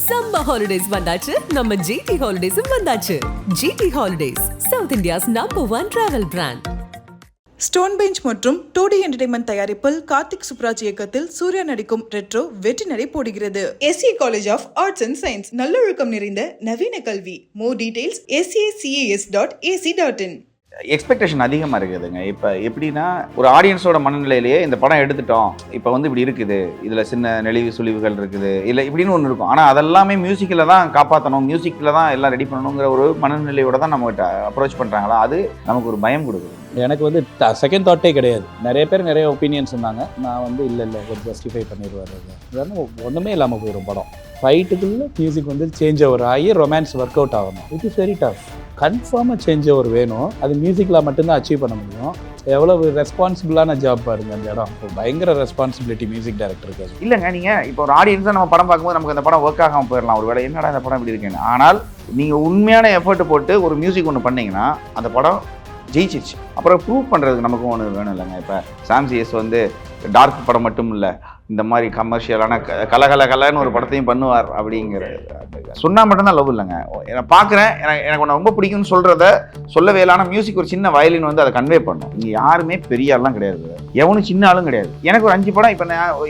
Summer holidays வந்தாச்சு, நம்ம GT ஹாலிடேஸும் வந்தாச்சு. GT holidays, South India's #1 travel brand. Stone bench மற்றும் 2D என்டர்டைன்மெண்ட் தயாரிப்பில் கார்த்திக் சுப்ராஜ் இயக்கத்தில் சூர்யா நடிக்கும் ரெட்ரோ வெற்றி நடை போடுகிறது. SCA college of arts and science, நல்லொழுக்கம் நிறைந்த நவீன கல்வி. More details scacas.ac.in. எக்ஸ்பெக்டேஷன் அதிகமாக இருக்குதுங்க. இப்போ எப்படின்னா, ஒரு ஆடியன்ஸோட மனநிலையிலேயே இந்த படம் எடுத்துட்டோம், இப்போ வந்து இப்படி இருக்குது, இதில் சின்ன நெளிவு சுழிவுகள் இருக்குது, இல்லை இப்படின்னு ஒன்று இருக்கும். ஆனால் அதெல்லாமே மியூசிக்கில் தான் காப்பாற்றணும், மியூசிக்கில் தான் எல்லாம் ரெடி பண்ணணுங்கிற ஒரு மனநிலையோட தான் நம்மகிட்ட அப்ரோச் பண்ணுறாங்களா, அது நமக்கு ஒரு பயம் கொடுக்குது. எனக்கு வந்து செகண்ட் தாட்டே கிடையாது. நிறைய பேர் நிறைய ஒப்பீனியன் சொன்னாங்க. நான் வந்து இல்லை ஒரு ஜஸ்டிஃபை பண்ணிடுவார், அதனால ஒன்றுமே இல்லாமல் போயிடும் படம். ஃபைட்டுக்குள்ளே மியூசிக் வந்து சேஞ்ச் ஓவர் ஆகி ரொமான்ஸ் ஒர்க் அவுட் ஆகணும். It is very tough. கன்ஃபார்மாக சேஞ்ச் ஓவர் வேணும். அது மியூசிக்கில் மட்டும்தான் அச்சீவ் பண்ண முடியும். எவ்வளவு ரெஸ்பான்சிபிளான ஜாப் பாருங்க அந்த இடம். பயங்கர ரெஸ்பான்சிபிலிட்டி மியூசிக் டைரக்டருக்கு. இல்லைங்க, நீங்கள் இப்போ ஒரு ஆடியன்ஸாக நம்ம படம் பார்க்கும்போது நமக்கு அந்த படம் ஒர்க் ஆகாமல் போயிடலாம். ஒரு வேளை என்னடா இந்த படம் இப்படி இருக்குன்னு. ஆனால் நீங்கள் உண்மையான எஃபர்ட் போட்டு ஒரு மியூசிக் ஒன்று பண்ணிங்கன்னா அந்த படம் ஜெயிச்சிருச்சு. அப்புறம் ப்ரூவ் பண்ணுறதுக்கு நமக்கும் ஒன்று வேணும் இல்லைங்க. இப்போ சாம்சிஎஸ் வந்து டார்க் படம் மட்டும் இல்லை, இந்த மாதிரி கமர்ஷியலான கலன்னு ஒரு படத்தையும் பண்ணுவார் அப்படிங்கிற சொன்னால் மட்டும்தான் லவ் இல்லைங்க. நான் பார்க்குறேன், எனக்கு ஒன்று ரொம்ப பிடிக்கும்னு சொல்கிறத சொல்லவே இல்லாமல் மியூசிக் ஒரு சின்ன வயலின் வந்து அதை கன்வே பண்ணும். இங்கே யாருமே பெரிய ஆள்லாம் கிடையாது, எவனும் சின்ன ஆளும் கிடையாது. எனக்கு ஒரு 5 படம்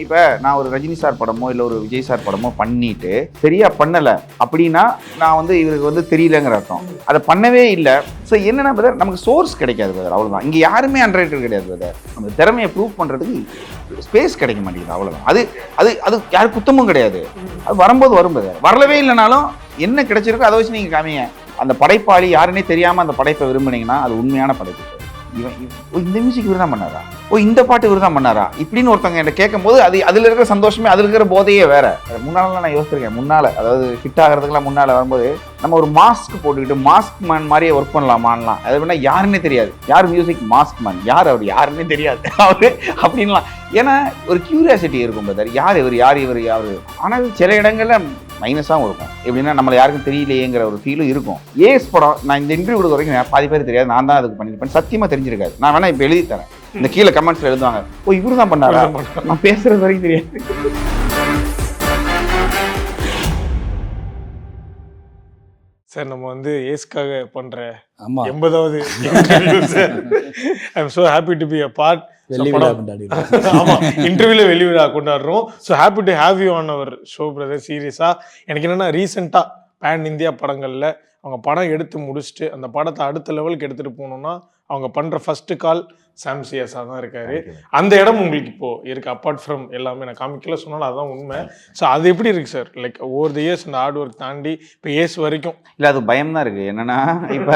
இப்போ நான் ஒரு ரஜினி சார் படமோ இல்லை ஒரு விஜய் சார் படமோ பண்ணிட்டு சரியா பண்ணலை அப்படின்னா நான் வந்து இவருக்கு வந்து தெரியலங்கிற அர்த்தம். அதை பண்ணவே இல்லை. ஸோ என்னென்னா பிரதர், நமக்கு சோர்ஸ் கிடைக்காது பிரதர், அவ்வளோதான். இங்கே யாருமே அன்ரேட்டட் கிடையாது பிரதர். நம்ம திறமையை ப்ரூவ் பண்ணுறதுக்கு ஸ்பேஸ் கிடைக்க மாட்டேங்குது, அவ்வளோதான். அது அது அது யார் குத்தமும் கிடையாது. அது வரும்போது வரும் பிரதர். வரலவே இல்லைனாலும் என்ன கிடைச்சிருக்கோ அதை வச்சு நீங்கள் காமிங்க. அந்த படைப்பாளி யாருன்னே தெரியாமல் அந்த படைப்பை விரும்புனீங்கன்னா அது உண்மையான படைப்பு. இந்த மியூசிக் இவர் தான் பண்ணாரா, இந்த பாட்டு இவர் தான் பண்ணாரா இப்படின்னு ஒருத்தவங்க என்கிட்ட கேட்கும் போது அது அதில் இருக்கிற சந்தோஷமே, அதில் இருக்கிற போதையே வேற. முன்னாலலாம் நான் யோசிச்சிருக்கேன். முன்னால் அதாவது ஹிட் ஆகிறதுக்குலாம் முன்னால் வரும்போது நம்ம ஒரு மாஸ்க் போட்டுக்கிட்டு மாஸ்க் மேன் மாதிரியே ஒர்க் பண்ணலாமான்லாம். அது வேணா யாருன்னே தெரியாது, யார் மியூசிக் மாஸ்க் மேன், யார் அவர் யாருன்னே தெரியாது அவரு அப்படின்லாம். ஏன்னா ஒரு கியூரியாசிட்டி இருக்கும் பிரதர், யார் இவர். ஆனால் சில இடங்களில் மைனஸாகவும் இருக்கும். எப்படின்னா நம்மளை யாருக்கும் தெரியலையேங்கிற ஒரு ஃபீலும் இருக்கும். ஏஸ் படம் நான் இந்த இன்டர்வியூ கொடுக்க வரைக்கும் பாதி பேர் தெரியாது, நான் தான் அதுக்கு பண்ணியிருப்பேன். சத்தியமாக தெரிஞ்சிருக்காது. நான் வேணா இப்போ எழுதி தரேன், இந்த கீழே கமெண்ட்ஸில் எழுதுவாங்க, இவரு தான் பண்ணாரா, நான் பேசுறது வரைக்கும் தெரியாது. சார் நம்ம வந்து ஏஸ்க்காக பண்ற 80வது I am so happy to be a part. ஆமா, இன்டர்வியூல வெளி விழா கொண்டாடுறோம். So happy to have you on our show brother. சீரியஸா எனக்கு என்னன்னா, ரீசெண்டா பேன் இந்தியா படங்கள்ல அவங்க படம் எடுத்து முடிச்சுட்டு அந்த படத்தை அடுத்த லெவலுக்கு எடுத்துட்டு போகணும்னா அவங்க பண்ற ஃபர்ஸ்ட் கால் சாம்சிஎஸா தான் இருக்காரு. அந்த இடம் உங்களுக்கு இப்போ இருக்கு. அப்பார்ட் ஃப்ரம் எல்லாமே நான் காமிக்கல சொன்னாலும் அதுதான் உண்மை. ஸோ அது எப்படி இருக்கு sir? Like over the years இந்த ஹார்ட் ஒர்க் தாண்டி இப்போ ஏஸ் வரைக்கும் இல்லை, அது பயம் தான் இருக்கு. என்னன்னா இப்போ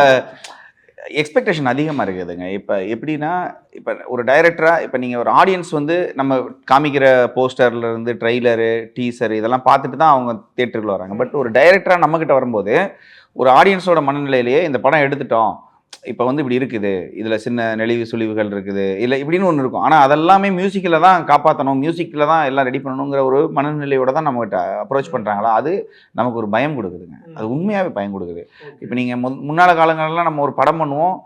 எக்ஸ்பெக்டேஷன் அதிகமாக இருக்குதுங்க. இப்போ எப்படின்னா, இப்போ ஒரு டைரக்டராக இப்போ நீங்கள் ஒரு ஆடியன்ஸ் வந்து நம்ம காமிக்கிற போஸ்டர்லேருந்து ட்ரெய்லரு டீசர் இதெல்லாம் பார்த்துட்டு தான் அவங்க தியேட்டருக்கு வராங்க. பட் ஒரு டைரக்டராக நம்மக்கிட்ட வரும்போது ஒரு ஆடியன்ஸோட மனநிலையிலேயே இந்த படம் எடுத்துட்டோம், இப்போ வந்து இப்படி இருக்குது, இதில் சின்ன நெளிவு சுழிவுகள் இருக்குது, இல்லை இப்படின்னு ஒன்று இருக்கும். ஆனால் அதெல்லாமே மியூசிக்கில் தான் காப்பாற்றணும், மியூசிக்கில் தான் எல்லாம் ரெடி பண்ணணுங்கிற ஒரு மனநிலையோட தான் நம்மகிட்ட அப்ரோச் பண்ணுறாங்களா, அது நமக்கு ஒரு பயம் கொடுக்குதுங்க. அது உண்மையாகவே பயம் கொடுக்குது. இப்போ நீங்கள் முன்னாள் காலங்கள்லாம் நம்ம ஒரு படம் பண்ணுவோம்,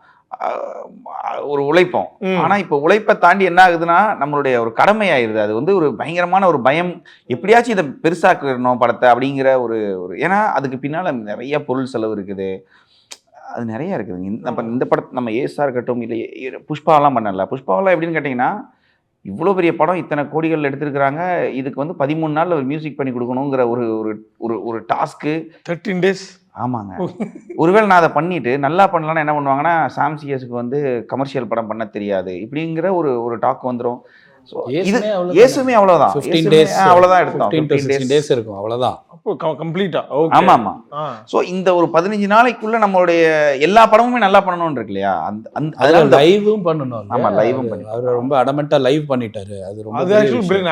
ஒரு உழைப்போம். ஆனால் இப்போ உழைப்பை தாண்டி என்ன ஆகுதுன்னா நம்மளுடைய ஒரு கடமையாயிருது. அது வந்து ஒரு பயங்கரமான ஒரு பயம், எப்படியாச்சும் இதை பெருசாக்கணும் படத்தை அப்படிங்கிற ஒரு ஏன்னா அதுக்கு பின்னால் நிறைய பொருள் செலவு இருக்குது, அது நிறையா இருக்குதுங்க. இந்த படத்தை நம்ம ஏஸாக இருக்கட்டும், இல்லை புஷ்பாவெல்லாம் பண்ணல. புஷ்பாவெல்லாம் எப்படின்னு கேட்டிங்கன்னா, இவ்வளோ பெரிய படம் இத்தனை கோடிகள் எடுத்துருக்குறாங்க, இதுக்கு வந்து 13 நாளில் ஒரு மியூசிக் பண்ணி கொடுக்கணுங்கிற ஒரு டாஸ்க்கு 13 days. ஆமாங்க. ஒருவேளை நான் அதை பண்ணிட்டு நல்லா பண்ணலான்னு என்ன பண்ணுவாங்கன்னா, சாம்சிஎஸ்க்கு வந்து கமர்ஷியல் படம் பண்ண தெரியாது இப்படிங்கிற ஒரு டாக் வந்துடும். ஏசுமே அவ்வளவுதான், 15 days அவ்வளவுதான் எடுத்தோம், 15 days இருக்கும் அவ்வளவுதான். அப்போ கம்ப்ளீட்டா. ஆமா ஆமா. சோ இந்த ஒரு 15 நாளைக்குள்ள நம்மளுடைய எல்லா படமுமே நல்லா பண்ணணும்னு இருக்கு இல்லையா, அதனால லைவும் பண்ணணும். ஆமா, லைவும் பண்ணி அவர் ரொம்ப அடமெண்டா லைவ் பண்ணிட்டாரு. அது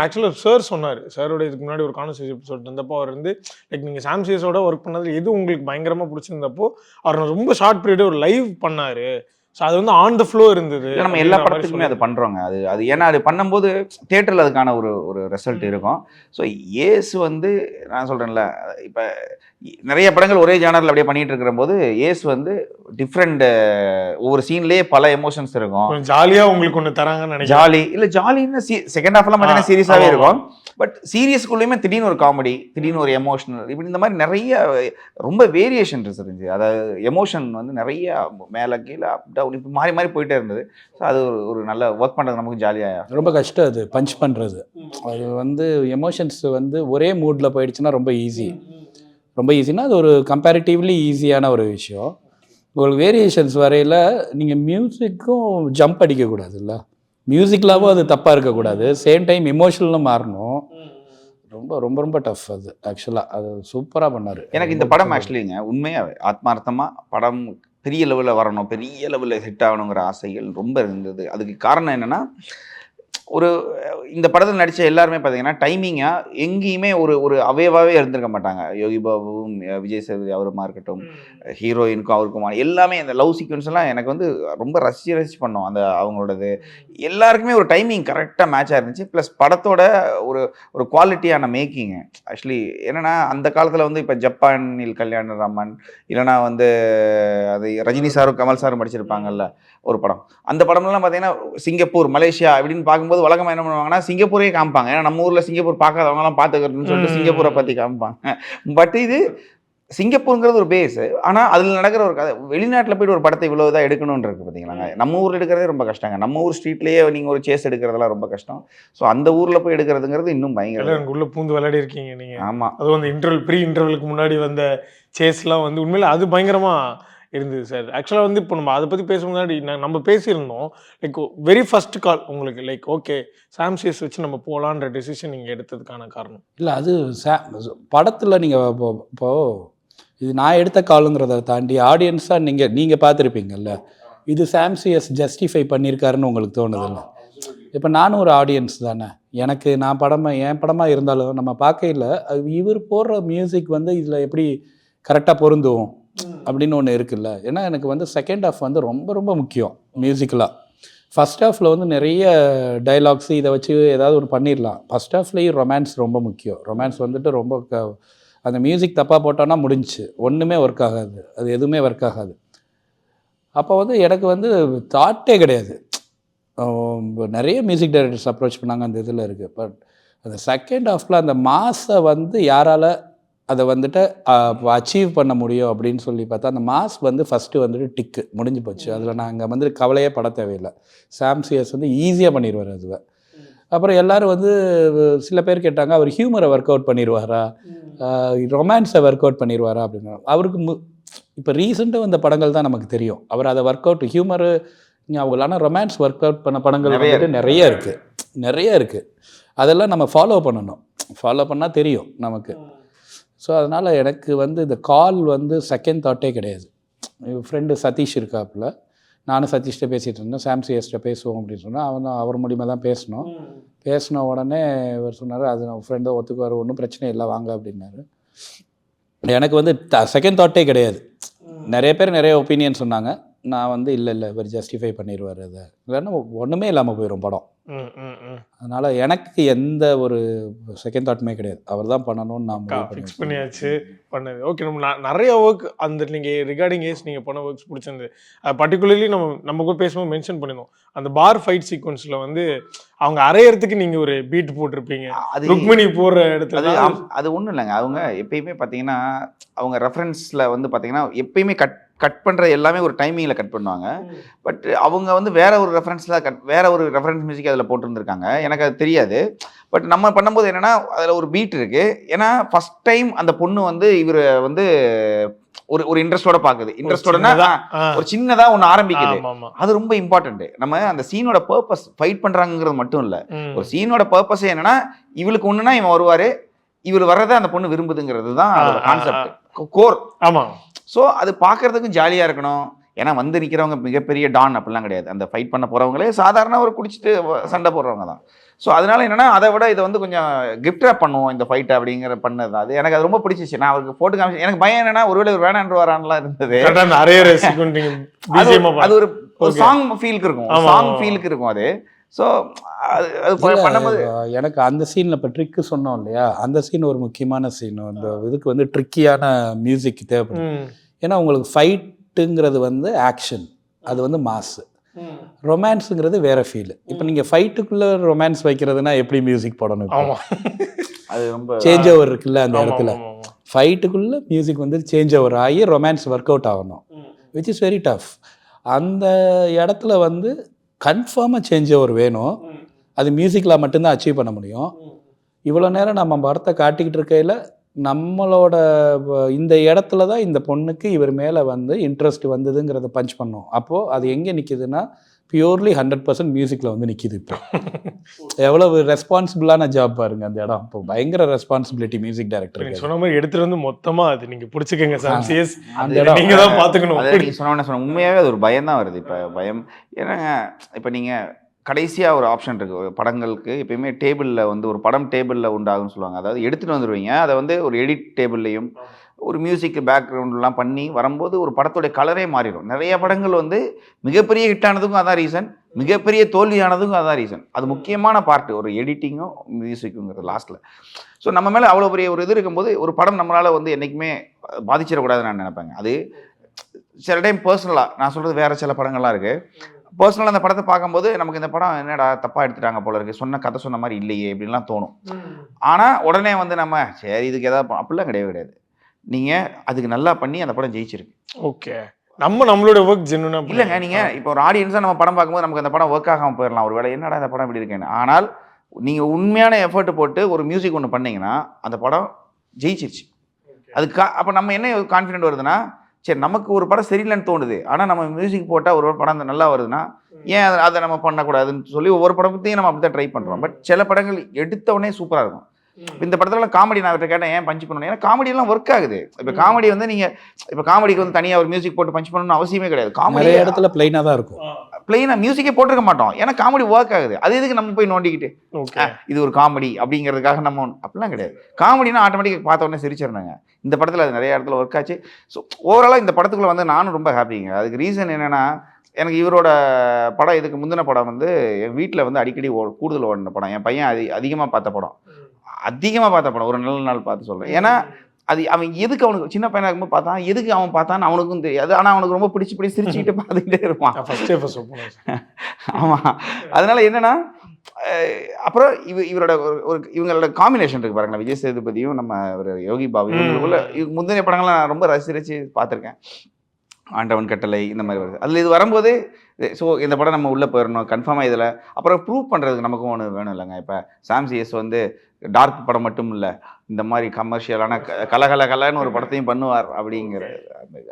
ஆக்சுவலா சார் சொன்னாரு. சாரோட இதுக்கு முன்னாடி ஒரு கான்வர்சேஷன் சொல்லிட்டு இருந்தப்போ அவர் வந்து லைக் நீங்க சாம்சிஎஸோட ஒர்க் பண்ணது எது உங்களுக்கு பயங்கரமா பிடிச்சிருந்தப்போ அவர் ரொம்ப ஷார்ட் பீரியட் ஒரு லைவ் பண்ணாரு. ஸோ அது வந்து ஆன் த ஃப்ளோ இருந்தது. நம்ம எல்லா படத்துக்குமே அது பண்ணுறோங்க. அது ஏன்னா அது பண்ணும்போது தியேட்டரில் அதுக்கான ஒரு ரிசல்ட் இருக்கும். ஸோ ஏசு வந்து நான் சொல்கிறேன்ல, இப்போ நிறைய படங்கள் ஒரே ஜானரில் அப்படியே பண்ணிட்டு இருக்கிற போது ஏசு வந்து டிஃப்ரெண்ட் ஒவ்வொரு சீன்லேயே பல எமோஷன்ஸ் இருக்கும். ஜாலியாக உங்களுக்கு ஒன்று தராங்கன்னு நினைக்கிறேன். ஜாலி இல்லை, ஜாலின்னு செகண்ட் ஹாஃப்லாம் பார்த்தீங்கன்னா சீரியஸாகவே இருக்கும். பட் சீரியஸ்குள்ளேயுமே திடீர்னு ஒரு காமெடி, திடீர்னு ஒரு எமோஷனல், இப்படி இந்த மாதிரி நிறைய ரொம்ப வேரியேஷன் இருந்துச்சு. அதாவது எமோஷன் வந்து நிறைய மேலே கீழே அப் டவுன் இப்படி மாறி மாறி போயிட்டே இருந்தது. ஸோ அது ஒரு நல்ல ஒர்க் பண்ணுறது நமக்கு ஜாலியாக. ரொம்ப கஷ்டம் அது பஞ்ச் பண்ணுறது. அது வந்து எமோஷன்ஸ் வந்து ஒரே மூடில் போயிடுச்சுன்னா ரொம்ப ஈஸினா அது ஒரு கம்பேரிட்டிவ்லி ஈஸியான ஒரு விஷயம். உங்களுக்கு வேரியேஷன்ஸ் வரையில் நீங்கள் மியூசிக்கும் ஜம்ப் அடிக்கக்கூடாதுல்ல, மியூசிக்கலாகவும் அது தப்பாக இருக்கக்கூடாது, சேம் டைம் எமோஷனலும் மாறணும். ரொம்ப ரொம்ப ரொம்ப டஃப் அது. ஆக்சுவலாக அது சூப்பராக பண்ணார். எனக்கு இந்த படம் ஆக்சுவலிங்க உண்மையாக ஆத்மார்த்தமாக படம் பெரிய லெவலில் வரணும், பெரிய லெவலில் ஹிட் ஆகணுங்கிற ஆசைகள் ரொம்ப இருந்தது. அதுக்கு காரணம் என்னென்னா, இந்த படத்தில் நடித்த எல்லாருமே பார்த்தீங்கன்னா டைமிங்காக எங்கேயுமே ஒரு அவையவாகவே இருந்திருக்க மாட்டாங்க. யோகி பாபுவும் விஜய் சேதுபதி அவருமா இருக்கட்டும், ஹீரோயினுக்கும் அவருக்கும் எல்லாமே அந்த லவ் சீக்வன்ஸ் எல்லாம் எனக்கு வந்து ரொம்ப ரசித்து பண்ணோம். அந்த அவங்களோடது எல்லாருக்குமே ஒரு டைமிங் கரெக்டாக மேட்சாக இருந்துச்சு. ப்ளஸ் படத்தோட ஒரு குவாலிட்டியான மேக்கிங்கு. ஆக்சுவலி என்னென்னா அந்த காலத்தில் வந்து இப்போ ஜப்பானில் கல்யாணராமன் இல்லைனா வந்து அது ரஜினி சாரும் கமல் சாரும் படிச்சிருப்பாங்கல்ல ஒரு படம். அந்த படம்லாம் பார்த்தீங்கன்னா சிங்கப்பூர், மலேசியா அப்படின்னு பார்க்கும்போது வழக்கமாக என்ன பண்ணுவாங்கன்னா சிங்கப்பூரே காமிப்பாங்க. ஏன்னா நம்ம ஊரில் சிங்கப்பூர் பார்க்காதவங்கலாம் பார்த்துக்கிறதுன்னு சொல்லிட்டு சிங்கப்பூரை பற்றி காமிப்பாங்க. பட் இது சிங்கப்பூருங்கிறது ஒரு பேஸ். ஆனால் அதில் நடக்கிற ஒரு கதை, வெளிநாட்டில் போய்ட்டு ஒரு படத்தை இவ்வளோ இதாக எடுக்கணும்னு இருக்குது பார்த்தீங்களாங்க. நம்ம ஊரில் எடுக்கிறதே ரொம்ப கஷ்டங்க. நம்ம ஊர் ஸ்ட்ரீட்லேயே நீங்கள் ஒரு சேஸ் எடுக்கிறதெல்லாம் ரொம்ப கஷ்டம். ஸோ அந்த ஊரில் போய் எடுக்கிறதுங்கிறது இன்னும் பயங்கர. உள்ளே பூந்து விளையாடி இருக்கீங்க நீங்கள். ஆமாம், அதுவும் அந்த ப்ரீ இன்டர்வலுக்கு முன்னாடி வந்த சேஸ்லாம் வந்து உண்மையில் அது பயங்கரமாக இருந்தது சார். ஆக்சுவலாக வந்து இப்போ நம்ம அதை பற்றி பேச முன்னாடி நம்ம பேசியிருந்தோம், லைக் வெரி ஃபர்ஸ்ட் கால் உங்களுக்கு லைக் ஓகே சாம்சிஎஸ் வச்சு நம்ம போகலான்ற டெசிஷன் நீங்கள் எடுத்ததுக்கான காரணம் இல்லை. அது படத்தில் நீங்கள் இப்போது இது நான் எடுத்த காலுங்கிறத தாண்டி ஆடியன்ஸாக நீங்கள் பார்த்துருப்பீங்கல்ல, இது சாம்சிஎஸ் ஜஸ்டிஃபை பண்ணியிருக்காருன்னு உங்களுக்கு தோணுதில்ல. இப்போ நானும் ஒரு ஆடியன்ஸ் தானே, எனக்கு என் படமாக இருந்தாலும் நம்ம பார்க்கையில் இவர் போடுற மியூசிக் வந்து இதில் எப்படி கரெக்டாக பொருந்தும் அப்படின்னு ஒன்று இருக்குல்ல. ஏன்னா எனக்கு வந்து செகண்ட் ஹாஃப் வந்து ரொம்ப ரொம்ப முக்கியம் மியூசிக்கலாக. ஃபஸ்ட் ஹாஃபில் வந்து நிறைய டைலாக்ஸு இதை வச்சு ஏதாவது ஒன்று பண்ணிடலாம். ஃபஸ்ட் ஹாஃப்லேயும் ரொமான்ஸ் ரொம்ப முக்கியம். ரொமான்ஸ் வந்துட்டு ரொம்ப அந்த மியூசிக் தப்பாக போட்டோன்னா முடிஞ்சிச்சு, ஒன்றுமே ஒர்க் ஆகாது, அது எதுவுமே ஒர்க் ஆகாது. அப்போ வந்து எனக்கு வந்து தாட்டே கிடையாது. நிறைய மியூசிக் டைரக்டர்ஸ் அப்ரோச் பண்ணாங்க, அந்த இதில் இருக்குது. பட் அந்த செகண்ட் ஹாஃபில் அந்த மாஸை வந்து யாரால் அதை வந்துட்டு அச்சீவ் பண்ண முடியும் அப்படின்னு சொல்லி பார்த்தா, அந்த மாஸ் வந்து ஃபஸ்ட்டு வந்துட்டு டிக்கு முடிஞ்சு போச்சு. அதில் நாங்கள் வந்து கவலையே பட தேவையில்லை. சாம்சிஎஸ் வந்து ஈஸியாக பண்ணிடுவார் அதுவை. அப்புறம் எல்லோரும் வந்து சில பேர் கேட்டாங்க, அவர் ஹியூமரை ஒர்க் அவுட் பண்ணிடுவாரா, ரொமான்ஸை ஒர்க் அவுட் பண்ணிடுவாரா அப்படின்னு. அவருக்கு இப்போ ரீசெண்டாக வந்த படங்கள் தான் நமக்கு தெரியும் அவர் அதை ஒர்க் அவுட் ஹியூமரு ஞாபகம். ஆனால் ரொமான்ஸ் ஒர்க் அவுட் பண்ண படங்கள் வந்துட்டு நிறைய இருக்குது. அதெல்லாம் நம்ம ஃபாலோ பண்ணால் தெரியும் நமக்கு. ஸோ அதனால் எனக்கு வந்து இந்த கால் வந்து செகண்ட் தாட்டே கிடையாது. என் ஃப்ரெண்டு சதீஷ் இருக்காப்புல, நானும் சதீஷ்கிட்ட பேசிகிட்டு இருந்தேன், சாம்சிஎஸ்கிட்ட பேசுவோம் அப்படின்னு சொன்னால் அவர் மூலிமா தான் பேசின உடனே இவர் சொன்னார், அது நம்ம ஃப்ரெண்டை ஒத்துக்குவார், ஒன்றும் பிரச்சனை இல்லை வாங்க அப்படின்னாரு. எனக்கு வந்து செகண்ட் தாட்டே கிடையாது. நிறைய பேர் நிறைய ஒப்பீனியன் சொன்னாங்க. நான் வந்து இல்லை இவர் ஜஸ்டிஃபை பண்ணிடுவார், அதை இல்லைன்னா ஒன்றுமே இல்லாமல் போயிடும் படம். அதனால் எனக்கு எந்த ஒரு செகண்ட் தாட்டுமே கிடையாது. அவர் தான் பண்ணணும்னு நான் ஃபிக்ஸ் பண்ணியாச்சு பண்ணது. ஓகே, நம்ம நிறைய ஒர்க் அந்த நீங்கள் ரிகார்டிங் ஏஸ் நீங்கள் பண்ண ஒர்க்ஸ் பிடிச்சிருந்து பர்டிகுலர்லி நம்ம கூட பேசும்போது மென்ஷன் பண்ணியிருந்தோம். அந்த பார் ஃபைட் சீக்வன்ஸில் வந்து அவங்க அரையறதுக்கு நீங்கள் ஒரு பீட் போட்டிருப்பீங்க, அது ருக்மிணி போடுற இடத்துல. அது ஒன்றும் இல்லைங்க, அவங்க எப்பயுமே பார்த்தீங்கன்னா அவங்க ரெஃபரன்ஸில் வந்து பார்த்தீங்கன்னா எப்பயுமே கட் பண்ணுற எல்லாமே ஒரு டைமிங்கில் கட் பண்ணுவாங்க. பட் அவங்க வந்து வேற ஒரு ரெஃபரன்ஸ் மியூசிக் அதில் போட்டுருந்துருக்காங்க. எனக்கு அது தெரியாது. பட் நம்ம பண்ணும்போது என்னென்னா அதில் ஒரு பீட் இருக்குது. ஏன்னா ஃபஸ்ட் டைம் அந்த பொண்ணு வந்து இவர் வந்து ஒரு இன்ட்ரெஸ்டோட பார்க்குது. இன்ட்ரெஸ்டோடனா ஒரு சின்னதாக ஒன்று ஆரம்பிக்குது. அது ரொம்ப இம்பார்ட்டன்ட். நம்ம அந்த சீனோட பர்பஸ் ஃபைட் பண்ணுறாங்கிறது மட்டும் இல்லை, ஒரு சீனோட பர்பஸ் என்னன்னா இவளுக்கு ஒன்றுனா இவன் வருவார், இவர் வர்றதை அந்த பொண்ணு விரும்புதுங்கிறது தான் அதோட கான்செப்ட், கோர். ஆமாம். ஸோ அது பார்க்குறதுக்கும் ஜாலியாக இருக்கணும். ஏன்னா வந்து நிற்கிறவங்க மிகப்பெரிய டான் அப்படிலாம் கிடையாது. அந்த ஃபைட் பண்ண போகிறவங்களே சாதாரண ஒரு குடிச்சிட்டு சண்டை போடுறவங்க தான். ஸோ அதனால என்னென்னா அதை விட இதை வந்து கொஞ்சம் கிஃப்டாக பண்ணுவோம் இந்த ஃபைட் அப்படிங்கிற பண்ணது தான். அது எனக்கு அது ரொம்ப பிடிச்சிச்சு. நான் அவருக்கு போட்டு காமிச்சு, எனக்கு பயம் என்னன்னா ஒருவேளை ஒரு வேணான்னு வரான்லாம் இருந்தது. அது ஒரு சாங் ஃபீலுக்கு இருக்கும் அது. ஸோ அது பண்ணும்போது எனக்கு அந்த சீனில் இப்போ ட்ரிக்கு சொன்னோம் இல்லையா, அந்த சீன் ஒரு முக்கியமான சீன். அந்த இதுக்கு வந்து ட்ரிக்கியான மியூசிக் தேவைப்படும். ஏன்னா உங்களுக்கு ஃபைட்டுங்கிறது வந்து ஆக்ஷன், அது வந்து மாஸு. ரொமான்ஸுங்கிறது வேற ஃபீல். இப்போ நீங்கள் ஃபைட்டுக்குள்ளே ரொமான்ஸ் வைக்கிறதுனா எப்படி மியூசிக் போடணும்? ஆமாம், அது ரொம்ப சேஞ்ச் ஓவர் இருக்குல்ல அந்த இடத்துல. ஃபைட்டுக்குள்ளே மியூசிக் வந்து சேஞ்ச் ஓவர் ஆகி ரொமான்ஸ் ஒர்க் அவுட் ஆகணும், விச் இஸ் வெரி டஃப். அந்த இடத்துல வந்து கன்ஃபார்மாக சேஞ்ச் ஓவர் வேணும். அது மியூசிக்கில் மட்டும்தான் அச்சீவ் பண்ண முடியும். இவ்வளோ நேரம் நம்ம படத்தை காட்டிக்கிட்டு இருக்கையில் நம்மளோட இந்த இடத்துல தான் இந்த பொண்ணுக்கு இவர் மேலே வந்து இன்ட்ரெஸ்ட் வந்ததுங்கிறத பஞ்ச் பண்ணோம். அப்போது அது எங்கே நிற்கிதுன்னா பியூர்லி 100% மியூசிக்கில் வந்து நிற்கிது. இப்போ எவ்வளவு ரெஸ்பான்சிபிளான ஜாப் பாருங்க அந்த இடம். இப்போ பயங்கர ரெஸ்பான்சிபிலிட்டி மியூசிக் டைரக்டர். சொன்ன மாதிரி எடுத்துகிட்டு வந்து மொத்தமாக அது நீங்கள் பிடிச்சிக்கங்க சார். சிஎஸ் அந்த இடம் நீங்கள் தான் பார்த்துக்கணும். நீங்கள் சொன்ன உண்மையாகவே அது ஒரு பயம் தான் வருது. இப்போ பயம் ஏன்னாங்க, இப்போ நீங்கள் கடைசியாக ஒரு ஆப்ஷன் இருக்குது படங்களுக்கு. எப்பயுமே டேபிளில் வந்து ஒரு படம் டேபிளில் உண்டாகுன்னு சொல்லுவாங்க. அதாவது எடுத்துகிட்டு வந்துடுவீங்க, அதை வந்து ஒரு எடிட் டேபிள்லையும் ஒரு மியூசிக் பேக்ரவுண்ட்லாம் பண்ணி வரும்போது ஒரு படத்துடைய கலரே மாறிடும். நிறைய படங்கள் வந்து மிகப்பெரிய ஹிட்டானதுக்கும் அதான் ரீசன், மிகப்பெரிய தோல்வியானதுக்கும் அதான் ரீசன். அது முக்கியமான பார்ட்டு, ஒரு எடிட்டிங்கும் மியூசிக்குங்கிறது லாஸ்ட்டில். ஸோ நம்ம மேலே அவ்வளோ பெரிய ஒரு இது இருக்கும்போது ஒரு படம் நம்மளால் வந்து என்றைக்குமே பாதிச்சிடக்கூடாதுன்னு நான் நினைப்பேங்க. அது சில டைம் பர்சனலாக நான் சொல்கிறது, வேறு சில படங்கள்லாம் இருக்குது. பர்சனலாக அந்த படத்தை பார்க்கும்போது நமக்கு இந்த படம் என்னடா தப்பாக எடுத்துட்டாங்க போல இருக்குது, சொன்ன கதை சொன்ன மாதிரி இல்லையே இப்படின்லாம் தோணும். ஆனால் உடனே வந்து நம்ம சரி இதுக்கு எதாவது அப்படிலாம் கிடையாது. நீங்கள் அதுக்கு நல்லா பண்ணி அந்த படம் ஜெயிச்சிருக்கு. ஓகே, நம்மளோட ஒர்க் ஜென்யூனாக இல்லைங்க. நீங்கள் இப்போ ஒரு ஆடியன்ஸாக நம்ம படம் பார்க்கும்போது நமக்கு அந்த படம் ஒர்க் ஆகாமல் போயிடலாம், ஒரு வேளை என்னடா இந்த படம் இப்படி இருக்கேன்னு. ஆனால் நீங்கள் உண்மையான எஃபர்ட் போட்டு ஒரு மியூசிக் ஒன்று பண்ணிங்கன்னா அந்த படம் ஜெயிச்சிருச்சு. அதுக்கு அப்போ நம்ம என்ன கான்ஃபிடென்ட் வருதுன்னா, சரி நமக்கு ஒரு படம் சரியில்லைன்னு தோணுது, ஆனால் நம்ம மியூசிக் போட்டால் ஒரு படம் நல்லா வருதுன்னா ஏன் அதை நம்ம பண்ணக்கூடாதுன்னு சொல்லி ஒவ்வொரு படத்தையும் நம்ம அப்படி தான் ட்ரை பண்ணுறோம். பட் சில படங்கள் எடுத்த உடனே சூப்பராக இருக்கும். இந்த படத்துலலாம் காமெடி நான் அவர்கிட்ட கேட்டேன் ஏன் பஞ்ச் பண்ணணும், ஏன்னா காமெடியெல்லாம் ஒர்க் ஆகுது. இப்போ காமெடி வந்து நீங்கள் இப்போ காமெடிக்கு வந்து தனியாக ஒரு மியூசிக் போட்டு பஞ்ச் பண்ணணும்னு அவசியமே கிடையாது. காமெடி இடத்துல பிளைனாக தான் இருக்கும். பிளைனாக மியூசிக்கே போட்டிருக்க மாட்டோம், ஏன்னா காமெடி ஒர்க் ஆகுது. அது எதுக்கு நம்ம போய் நோண்டிக்கிட்டு இது ஒரு காமெடி அப்படிங்கிறதுக்காக நம்ம அப்படிலாம் கிடையாது. காமெடினா ஆட்டோமேட்டிக்காக பார்த்த உடனே சிரிச்சிருந்தாங்க. இந்த படத்தில் அது நிறைய இடத்துல ஒர்க் ஆச்சு. ஸோ ஓவராலாக இந்த படத்துக்குள்ளே வந்து நானும் ரொம்ப ஹாப்பிங்க. அதுக்கு ரீசன் என்னென்னா, எனக்கு இவரோட படம் இதுக்கு முந்தின படம் வந்து என் வீட்டில் வந்து அடிக்கடி கூடுதல் ஓடின படம், என் பையன் அதிகமாக பார்த்த படம், ஒரு நல்ல நாள் பார்த்து சொல்கிறேன். ஏன்னா அது அவன் எதுக்கு அவனுக்கு சின்ன பையனாக இருக்கும்போது பார்த்தான், எதுக்கு அவன் பார்த்தான்னு அவனுக்கும் தெரியாது. ஆனால் அவனுக்கு ரொம்ப பிடிச்சி சிரிச்சுக்கிட்டு பார்த்துக்கிட்டே இருப்பான். ஆமாம், அதனால என்னன்னா அப்புறம் இவரோட இவங்களோட காம்பினேஷன் இருக்கு பாருங்களேன். விஜய் சேதுபதியும் நம்ம யோகி பாபு இவங்களுக்குள்ள முந்தைய படங்கள்லாம் நான் ரொம்ப ரசிச்சு பார்த்துருக்கேன். ஆண்டவன் கட்டளை இந்த மாதிரி வருது. அதில் இது வரும்போது ஸோ இந்த படம் நம்ம உள்ளே போயிடணும் கன்ஃபார்மாக. இதில் அப்புறம் ப்ரூவ் பண்ணுறதுக்கு நமக்கும் ஒன்று வேணும் இல்லைங்க. இப்போ சாம் சிஎஸ் வந்து டார்க் படம் மட்டும் இல்லை, இந்த மாதிரி கமர்ஷியலான கலகலன்னு ஒரு படத்தையும் பண்ணுவார். அப்படிங்கிற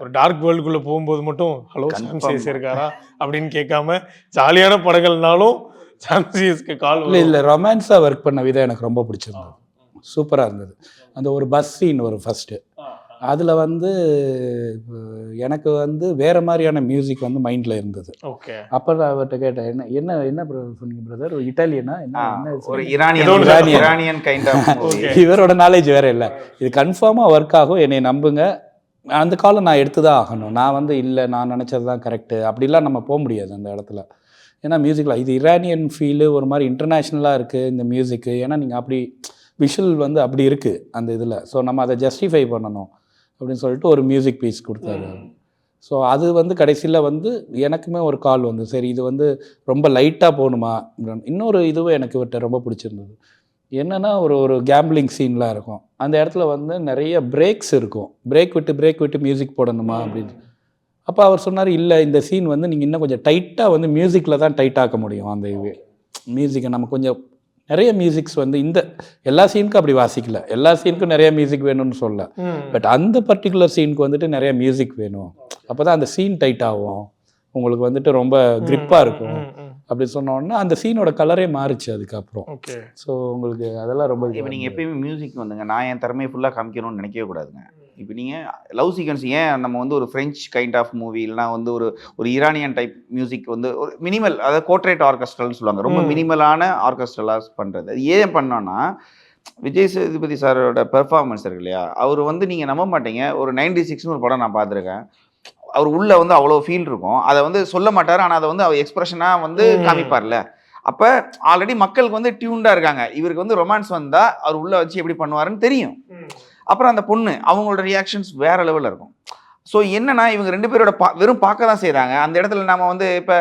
ஒரு டார்க் வேர்ல்டுக்குள்ளே போகும்போது மட்டும் ஹலோ சாம் சிஎஸ் இருக்காரா அப்படின்னு கேட்காம ஜாலியான படங்கள்னாலும் சாம் சிஎஸ்க்கு கால் இல்லை ரொமான்ஸாக ஒர்க் பண்ண விதம் எனக்கு ரொம்ப பிடிச்சிருந்தது, சூப்பராக இருந்தது. அந்த ஒரு பஸ் சீன் வரும் ஃபஸ்ட்டு, அதில் வந்து எனக்கு வந்து வேறு மாதிரியான மியூசிக் வந்து மைண்டில் இருந்தது. ஓகே, அப்போ நான் அவர்கிட்ட கேட்டேன் என்ன என்ன என்ன சொன்னீங்க பிரதர், இட்டாலியனா என்ன ஒரு இரானியன் கைண்ட் ஆஃப். இவரோட நாலேஜ் வேறு இல்லை, இது கன்ஃபார்மாக ஒர்க் ஆகும், என்னை நம்புங்க. அந்த காலம் நான் எடுத்து தான் ஆகணும். நான் வந்து இல்லை நான் நினச்சது தான் கரெக்டு அப்படிலாம் நம்ம போக முடியாது அந்த இடத்துல. ஏன்னா மியூசிக்கில் இது இரானியன் ஃபீலு ஒரு மாதிரி இன்டர்நேஷ்னலாக இருக்குது இந்த மியூசிக்கு. ஏன்னா நீங்கள் அப்படி விஷுவல் வந்து அப்படி இருக்குது அந்த இதில். ஸோ நம்ம அதை ஜஸ்டிஃபை பண்ணணும் அப்படின்னு சொல்லிட்டு ஒரு மியூசிக் பீஸ் கொடுத்தாரு. ஸோ அது வந்து கடைசியில் வந்து எனக்குமே ஒரு கால் வந்து சரி இது வந்து ரொம்ப லைட்டாக போகணுமா. இன்னொரு இதுவும் எனக்கு இவர்கிட்ட ரொம்ப பிடிச்சிருந்தது என்னென்னா, ஒரு கேம்பிளிங் சீன்லாம் இருக்கும், அந்த இடத்துல வந்து நிறைய பிரேக்ஸ் இருக்கும், பிரேக் விட்டு மியூசிக் போடணுமா அப்படின்னு. அப்போ அவர் சொன்னார் இல்லை இந்த சீன் வந்து நீங்கள் இன்னும் கொஞ்சம் டைட்டாக வந்து மியூசிக்கில் தான் டைட் ஆக்க முடியும். அந்த மியூசிக்கை நம்ம கொஞ்சம் நிறைய மியூசிக்ஸ் வந்து இந்த எல்லா சீனுக்கும் அப்படி வாசிக்கல, எல்லா சீனுக்கும் நிறைய மியூசிக் வேணும்னு சொல்ல, பட் அந்த பர்டிகுலர் சீனுக்கு வந்துட்டு நிறைய மியூசிக் வேணும், அப்போ தான் அந்த சீன் டைட் ஆகும், உங்களுக்கு வந்துட்டு ரொம்ப கிரிப்பாக இருக்கும் அப்படி சொன்னோன்னா அந்த சீனோட கலரே மாறிச்சு அதுக்கப்புறம். ஸோ உங்களுக்கு அதெல்லாம் ரொம்ப இப்போ நீங்கள் எப்பயுமே மியூசிக் வந்துங்க நான் என் திறமையை ஃபுல்லாக காமிக்கணும்னு நினைக்கவே கூடாதுங்க. இப்போ நீங்கள் லவ் சீக்வன்ஸ் ஏன் நம்ம வந்து ஒரு ஃப்ரெஞ்ச் கைண்ட் ஆஃப் மூவி இல்லைனா வந்து ஒரு ஈரானியன் டைப் மியூசிக் வந்து ஒரு மினிமல், அதாவது கோட்ரேட் ஆர்கெஸ்ட்ரல்னு சொல்லுவாங்க, ரொம்ப மினிமலான ஆர்கெஸ்ட்ரலாக பண்ணுறது. அது ஏன் பண்ணோன்னா விஜய் சேதுபதி சாரோட பெர்ஃபார்மன்ஸ் இருக்கு இல்லையா, அவர் வந்து நீங்கள் நம்ப மாட்டீங்க, ஒரு 96னு ஒரு படம் நான் பார்த்துருக்கேன், அவர் உள்ளே வந்து அவ்வளோ ஃபீல் இருக்கும், அதை வந்து சொல்ல மாட்டார், ஆனால் அதை வந்து அவர் எக்ஸ்பிரஷனாக வந்து காமிப்பார்ல. அப்போ ஆல்ரெடி மக்களுக்கு வந்து டியூன்டாக இருக்காங்க, இவருக்கு வந்து ரொமான்ஸ் வந்தால் அவர் உள்ளே வச்சு எப்படி பண்ணுவாருன்னு தெரியும். அப்புறம் அந்த பொண்ணு அவங்களோட ரியாக்ஷன்ஸ் வேறு லெவலில் இருக்கும். ஸோ என்னன்னா இவங்க ரெண்டு பேரோட வெறும் பார்க்க தான் செய்கிறாங்க. அந்த இடத்துல நம்ம வந்து இப்போ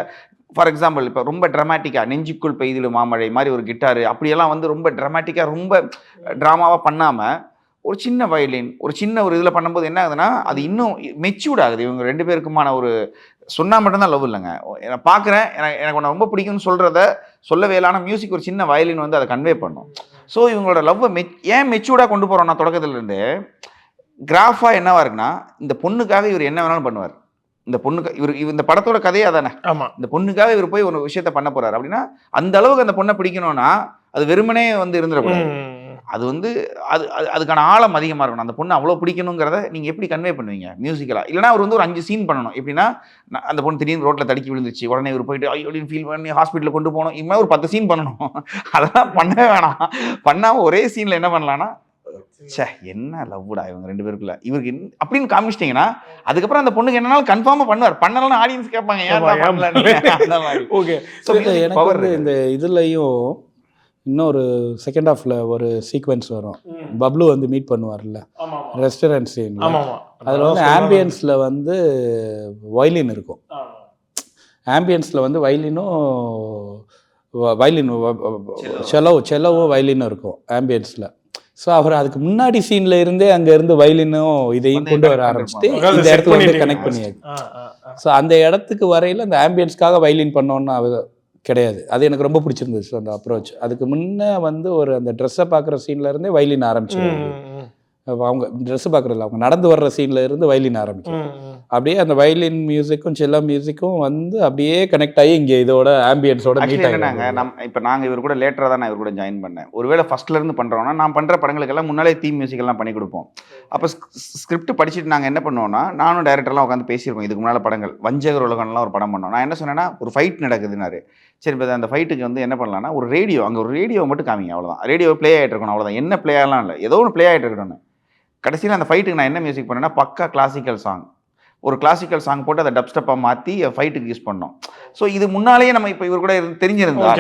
ஃபார் எக்ஸாம்பிள் இப்போ ரொம்ப ட்ராமாட்டிக்காக நெஞ்சுக்குள் பெய்திலும் மாமழை மாதிரி ஒரு கிட்டாரு அப்படியெல்லாம் வந்து ரொம்ப ட்ராமாட்டிக்காக ரொம்ப ட்ராமாவாக பண்ணாமல் ஒரு சின்ன வயலின் ஒரு சின்ன ஒரு இதில் பண்ணும்போது என்ன ஆகுதுன்னா அது இன்னும் மெச்சூர்ட் ஆகுது. இவங்க 2 பேருக்குமான ஒரு சொன்னால் மட்டும்தான் லவ் இல்லைங்க. நான் பார்க்குறேன், எனக்கு உன்னை ரொம்ப பிடிக்கும்னு சொல்கிறத சொல்லவே இல்லாமல் மியூசிக் ஒரு சின்ன வயலின் வந்து அதை கன்வே பண்ணும். ஸோ இவங்களோட லவ்வை ஏன் மெச்சூர்டாக கொண்டு போகிறோம்? நான் தொடக்கத்துலேருந்து கிராஃபாக என்னவா இருக்குன்னா, இந்த பொண்ணுக்காக இவர் என்ன வேணாலும் பண்ணுவார். இந்த பொண்ணுக்கு இவர் இந்த படத்தோட கதையே அதானே. ஆமாம், இந்த பொண்ணுக்காக இவர் போய் ஒரு விஷயத்த பண்ண போறாரு அப்படின்னா அந்த அளவுக்கு அந்த பொண்ணை பிடிக்கணும்னா அது வெறுமனே வந்து இருந்துடக்கூடாது. அது வந்து அதுக்கான ஆழம் அதிகமாக இருக்கணும். அந்த பொண்ணு அவ்வளோ பிடிக்கணுங்கிறத நீங்கள் எப்படி கன்வே பண்ணுவீங்க மியூசிக்கலாக? இல்லைனா அவர் வந்து ஒரு 5 சீன் பண்ணணும். எப்படின்னா அந்த பொண்ணு திடீர்னு ரோட்டில் தடுக்கி விழுந்துச்சு, உடனே இவர் போயிட்டு ஐயோடின்னு ஃபீல் பண்ணி ஹாஸ்பிட்டலில் கொண்டு போகணும். இது மாதிரி ஒரு 10 சீன் பண்ணணும். அதெல்லாம் பண்ணவே வேணாம். பண்ணாமல் ஒரே சீனில் என்ன பண்ணலான்னா, சே என்ன லவ்டா இவங்க 2 பேருக்குள்ள இவருக்கு அப்படின்னு காமிச்சிட்டிங்கன்னா அதுக்கப்புறம் அந்த பொண்ணுக்கு என்னன்னாலும் கன்ஃபார்மாக பண்ணுவார். பண்ணலன்னா ஆடியன்ஸ் கேட்பாங்க ஏன். ஓகே. எனக்கு இந்த இதுலையும் இன்னொரு செகண்ட் ஹாஃப்ல ஒரு சீக்வென்ஸ் வரும். பப்ளு வந்து மீட் பண்ணுவார்ல ரெஸ்டாரண்ட் சீன். அதில் வந்து ஆம்பியன்ஸில் வந்து வயலின் இருக்கும். ஆம்பியன்ஸில் வந்து வயலின் செலவும் வயலினும் இருக்கும் ஆம்பியன்ஸில். ஸோ அவர் அதுக்கு முன்னாடி சீனில் இருந்தே அங்கே இருந்து வயலினும் இதையும் கொண்டு வர ஆரம்பிச்சுட்டு இந்த இடத்துல வந்து கனெக்ட் பண்ணியாச்சு. ஸோ அந்த இடத்துக்கு வரையில் அந்த ஆம்பியன்ஸ்க்காக வயலின் பண்ணோன்னு அவர் கிடையாது. அது எனக்கு ரொம்ப பிடிச்சிருந்துச்சு அந்த அப்ரோச். அதுக்கு முன்னே வந்து ஒரு அந்த ட்ரெஸ்ஸை பார்க்குற சீன்ல இருந்தே வயலின் ஆரம்பிச்சிருவாங்க. அவங்க ட்ரெஸ்ஸு பார்க்குறதில்ல, அவங்க நடந்து வர்ற சீன்ல இருந்து வயலின் ஆரம்பிக்கும். அப்படியே அந்த வயலின் மியூசிக்கும் செல்ல மியூசிக்கும் வந்து அப்படியே கனெக்ட் ஆகி இங்கே இதோட ஆம்பியன்ஸோட மீட் ஆகினாங்க. இப்போ நாங்கள் இவர் கூட லேட்டராக தான் நான் இவர் கூட ஜாயின் பண்ணேன். ஒருவேளை ஃபர்ஸ்ட்லேருந்து பண்ணுறோன்னா நான் பண்ணுற படங்களுக்கெல்லாம் முன்னாலே தீம் மியூசிக்கெல்லாம் பண்ணி கொடுப்போம். அப்போ ஸ்கிரிப்ட் படிச்சுட்டு நாங்கள் என்ன பண்ணுவோம்னா, நானும் டைரக்டர்லாம் உட்காந்து பேசியிருக்கோம். இதுக்கு முன்னால் படங்கள் வஞ்சகர் உலகம்லாம் ஒரு படம் பண்ணோம். நான் என்ன சொன்னேன்னா, ஒரு ஃபைட் நடக்குதுன்னாரு. சரி இப்போ அந்த ஃபைட்டுக்கு வந்து என்ன பண்ணலான்னா, ஒரு ரேடியோ அங்கே ஒரு ரேடியோவை மட்டும் காமிங்க, அவ்வளோதான். ரேடியோ ப்ளே ஆகிட்டு இருக்கணும், அவ்வளோதான். என்ன ப்ளே ஆகலாம் இல்லை, ஏதோ ஒன்று ப்ளே ஆகிட்டு இருக்கணும்னு. கடைசியில் அந்த ஃபைட்டுக்கு நான் என்ன மியூசிக் பண்ணேன்னா, பக்கா கிளாசிக்கல் சாங், ஒரு கிளாசிக்கல் சாங் போட்டு அதை டப்ஸ்டப்பாக மாற்றி ஃபைட்டுக்கு யூஸ் பண்ணோம். ஸோ இது முன்னாலேயே நம்ம இப்போ இவர் கூட தெரிஞ்சிருந்தா.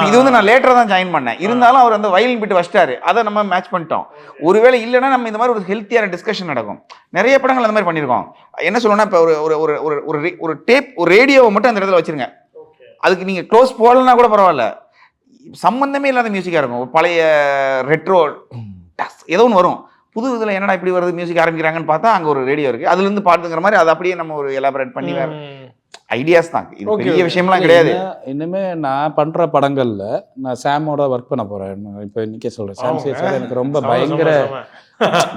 இது வந்து நான் லேட்டராக தான் ஜாயின் பண்ணேன். இருந்தாலும் அவர் அந்த வயலின் பிட்டு வச்சிட்டாரு, அதை நம்ம மேட்ச் பண்ணிட்டோம். ஒருவேளை இல்லைன்னா நம்ம இந்த மாதிரி ஒரு ஹெல்த்தியான டிஸ்கஷன் நடக்கும். நிறைய படங்கள் அந்த மாதிரி பண்ணியிருக்கோம். என்ன சொல்லணும்னா, இப்போ ஒரு டேப் ஒரு ரேடியோவை மட்டும் அந்த இடத்துல வச்சிருங்க. அதுக்கு நீங்கள் க்ளோஸ் போடலன்னா கூட பரவாயில்ல, சம்மந்தமே இல்லாத மியூசிக்காக இருக்கும். ஒரு பழைய ரெட்ரோ ஏதோ ஒன்று வரும். புது இதில் என்னடா இப்படி வருது மியூசிக் ஆரம்பிக்கிறாங்கன்னு பார்த்தா அங்கே ஒரு ரேடியோ இருக்குது, அதுலேருந்து பாட்டுங்கிற மாதிரி அதை அப்படியே நம்ம ஒரு எலாபரேட் பண்ணி வேறு ஐடியாஸ் தான். இது பெரிய விஷயம்லாம் கிடையாது. இன்னுமே நான் பண்ணுற படங்களில் நான் சாமோட ஒர்க் பண்ண போகிறேன். இப்போ இன்னைக்கே சொல்கிறேன், சாம் சேஸோட எனக்கு ரொம்ப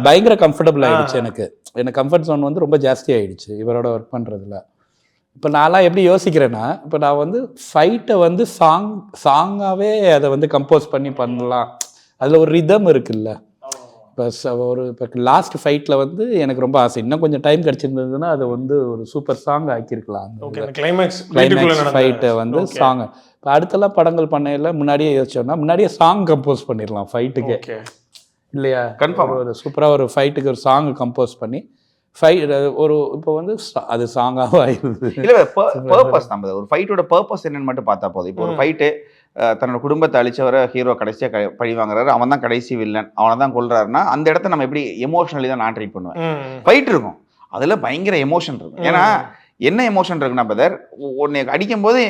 பயங்கர கம்ஃபர்டபுள் ஆகிடுச்சு. எனக்கு கம்ஃபர்ட் ஜோன் வந்து ரொம்ப ஜாஸ்தி ஆகிடுச்சு இவரோட ஒர்க் பண்ணுறதுல. இப்போ நான்லாம் எப்படி யோசிக்கிறேன்னா, இப்போ நான் வந்து ஃபைட்டை வந்து சாங்காகவே அதை வந்து கம்போஸ் பண்ணி பண்ணலாம். அதில் ஒரு ரிதம் இருக்குல்ல. இப்போ லாஸ்ட் ஃபைட்டில் வந்து எனக்கு ரொம்ப ஆசை, இன்னும் கொஞ்சம் டைம் கிடச்சிருந்ததுன்னா அதை வந்து ஒரு சூப்பர் சாங் ஆக்கியிருக்கலாம். கிளைமேக்ஸ் ஃபைட்டை வந்து சாங். இப்போ அடுத்தெல்லாம் படங்கள் பண்ணையில் முன்னாடியே யோசிச்சோம்னா முன்னாடியே சாங் கம்போஸ் பண்ணிடலாம் ஃபைட்டுக்கு, இல்லையா? கன்ஃபார்ம் ஒரு சூப்பராக ஒரு ஃபைட்டுக்கு ஒரு சாங் கம்போஸ் பண்ணி ஒரு இப்போ வந்து அது சாங்காக ஆயிடுது. இல்லை, பர்பஸ் நம்ம ஒரு ஃபைட்டோட பர்பஸ் என்னன்னு மட்டும் பார்த்தா போதும். இப்போ ஒரு ஃபைட்டு தன்னோட குடும்பத்தை அழிச்சவரை ஹீரோ கடைசியாக பழி வாங்குறாரு, அவன் தான் கடைசி வில்லன், அவனை தான் கொள்றாருன்னா அந்த இடத்த நம்ம எப்படி எமோஷனலி தான் நான் ட்ரீட் பண்ணுவேன். ஃபைட் இருக்கும், அதில் பயங்கர எமோஷன் இருக்கும். ஏன்னா என்ன எமோஷன் இருக்குன்னா, பிரதர், உன்னை அடிக்கும் போது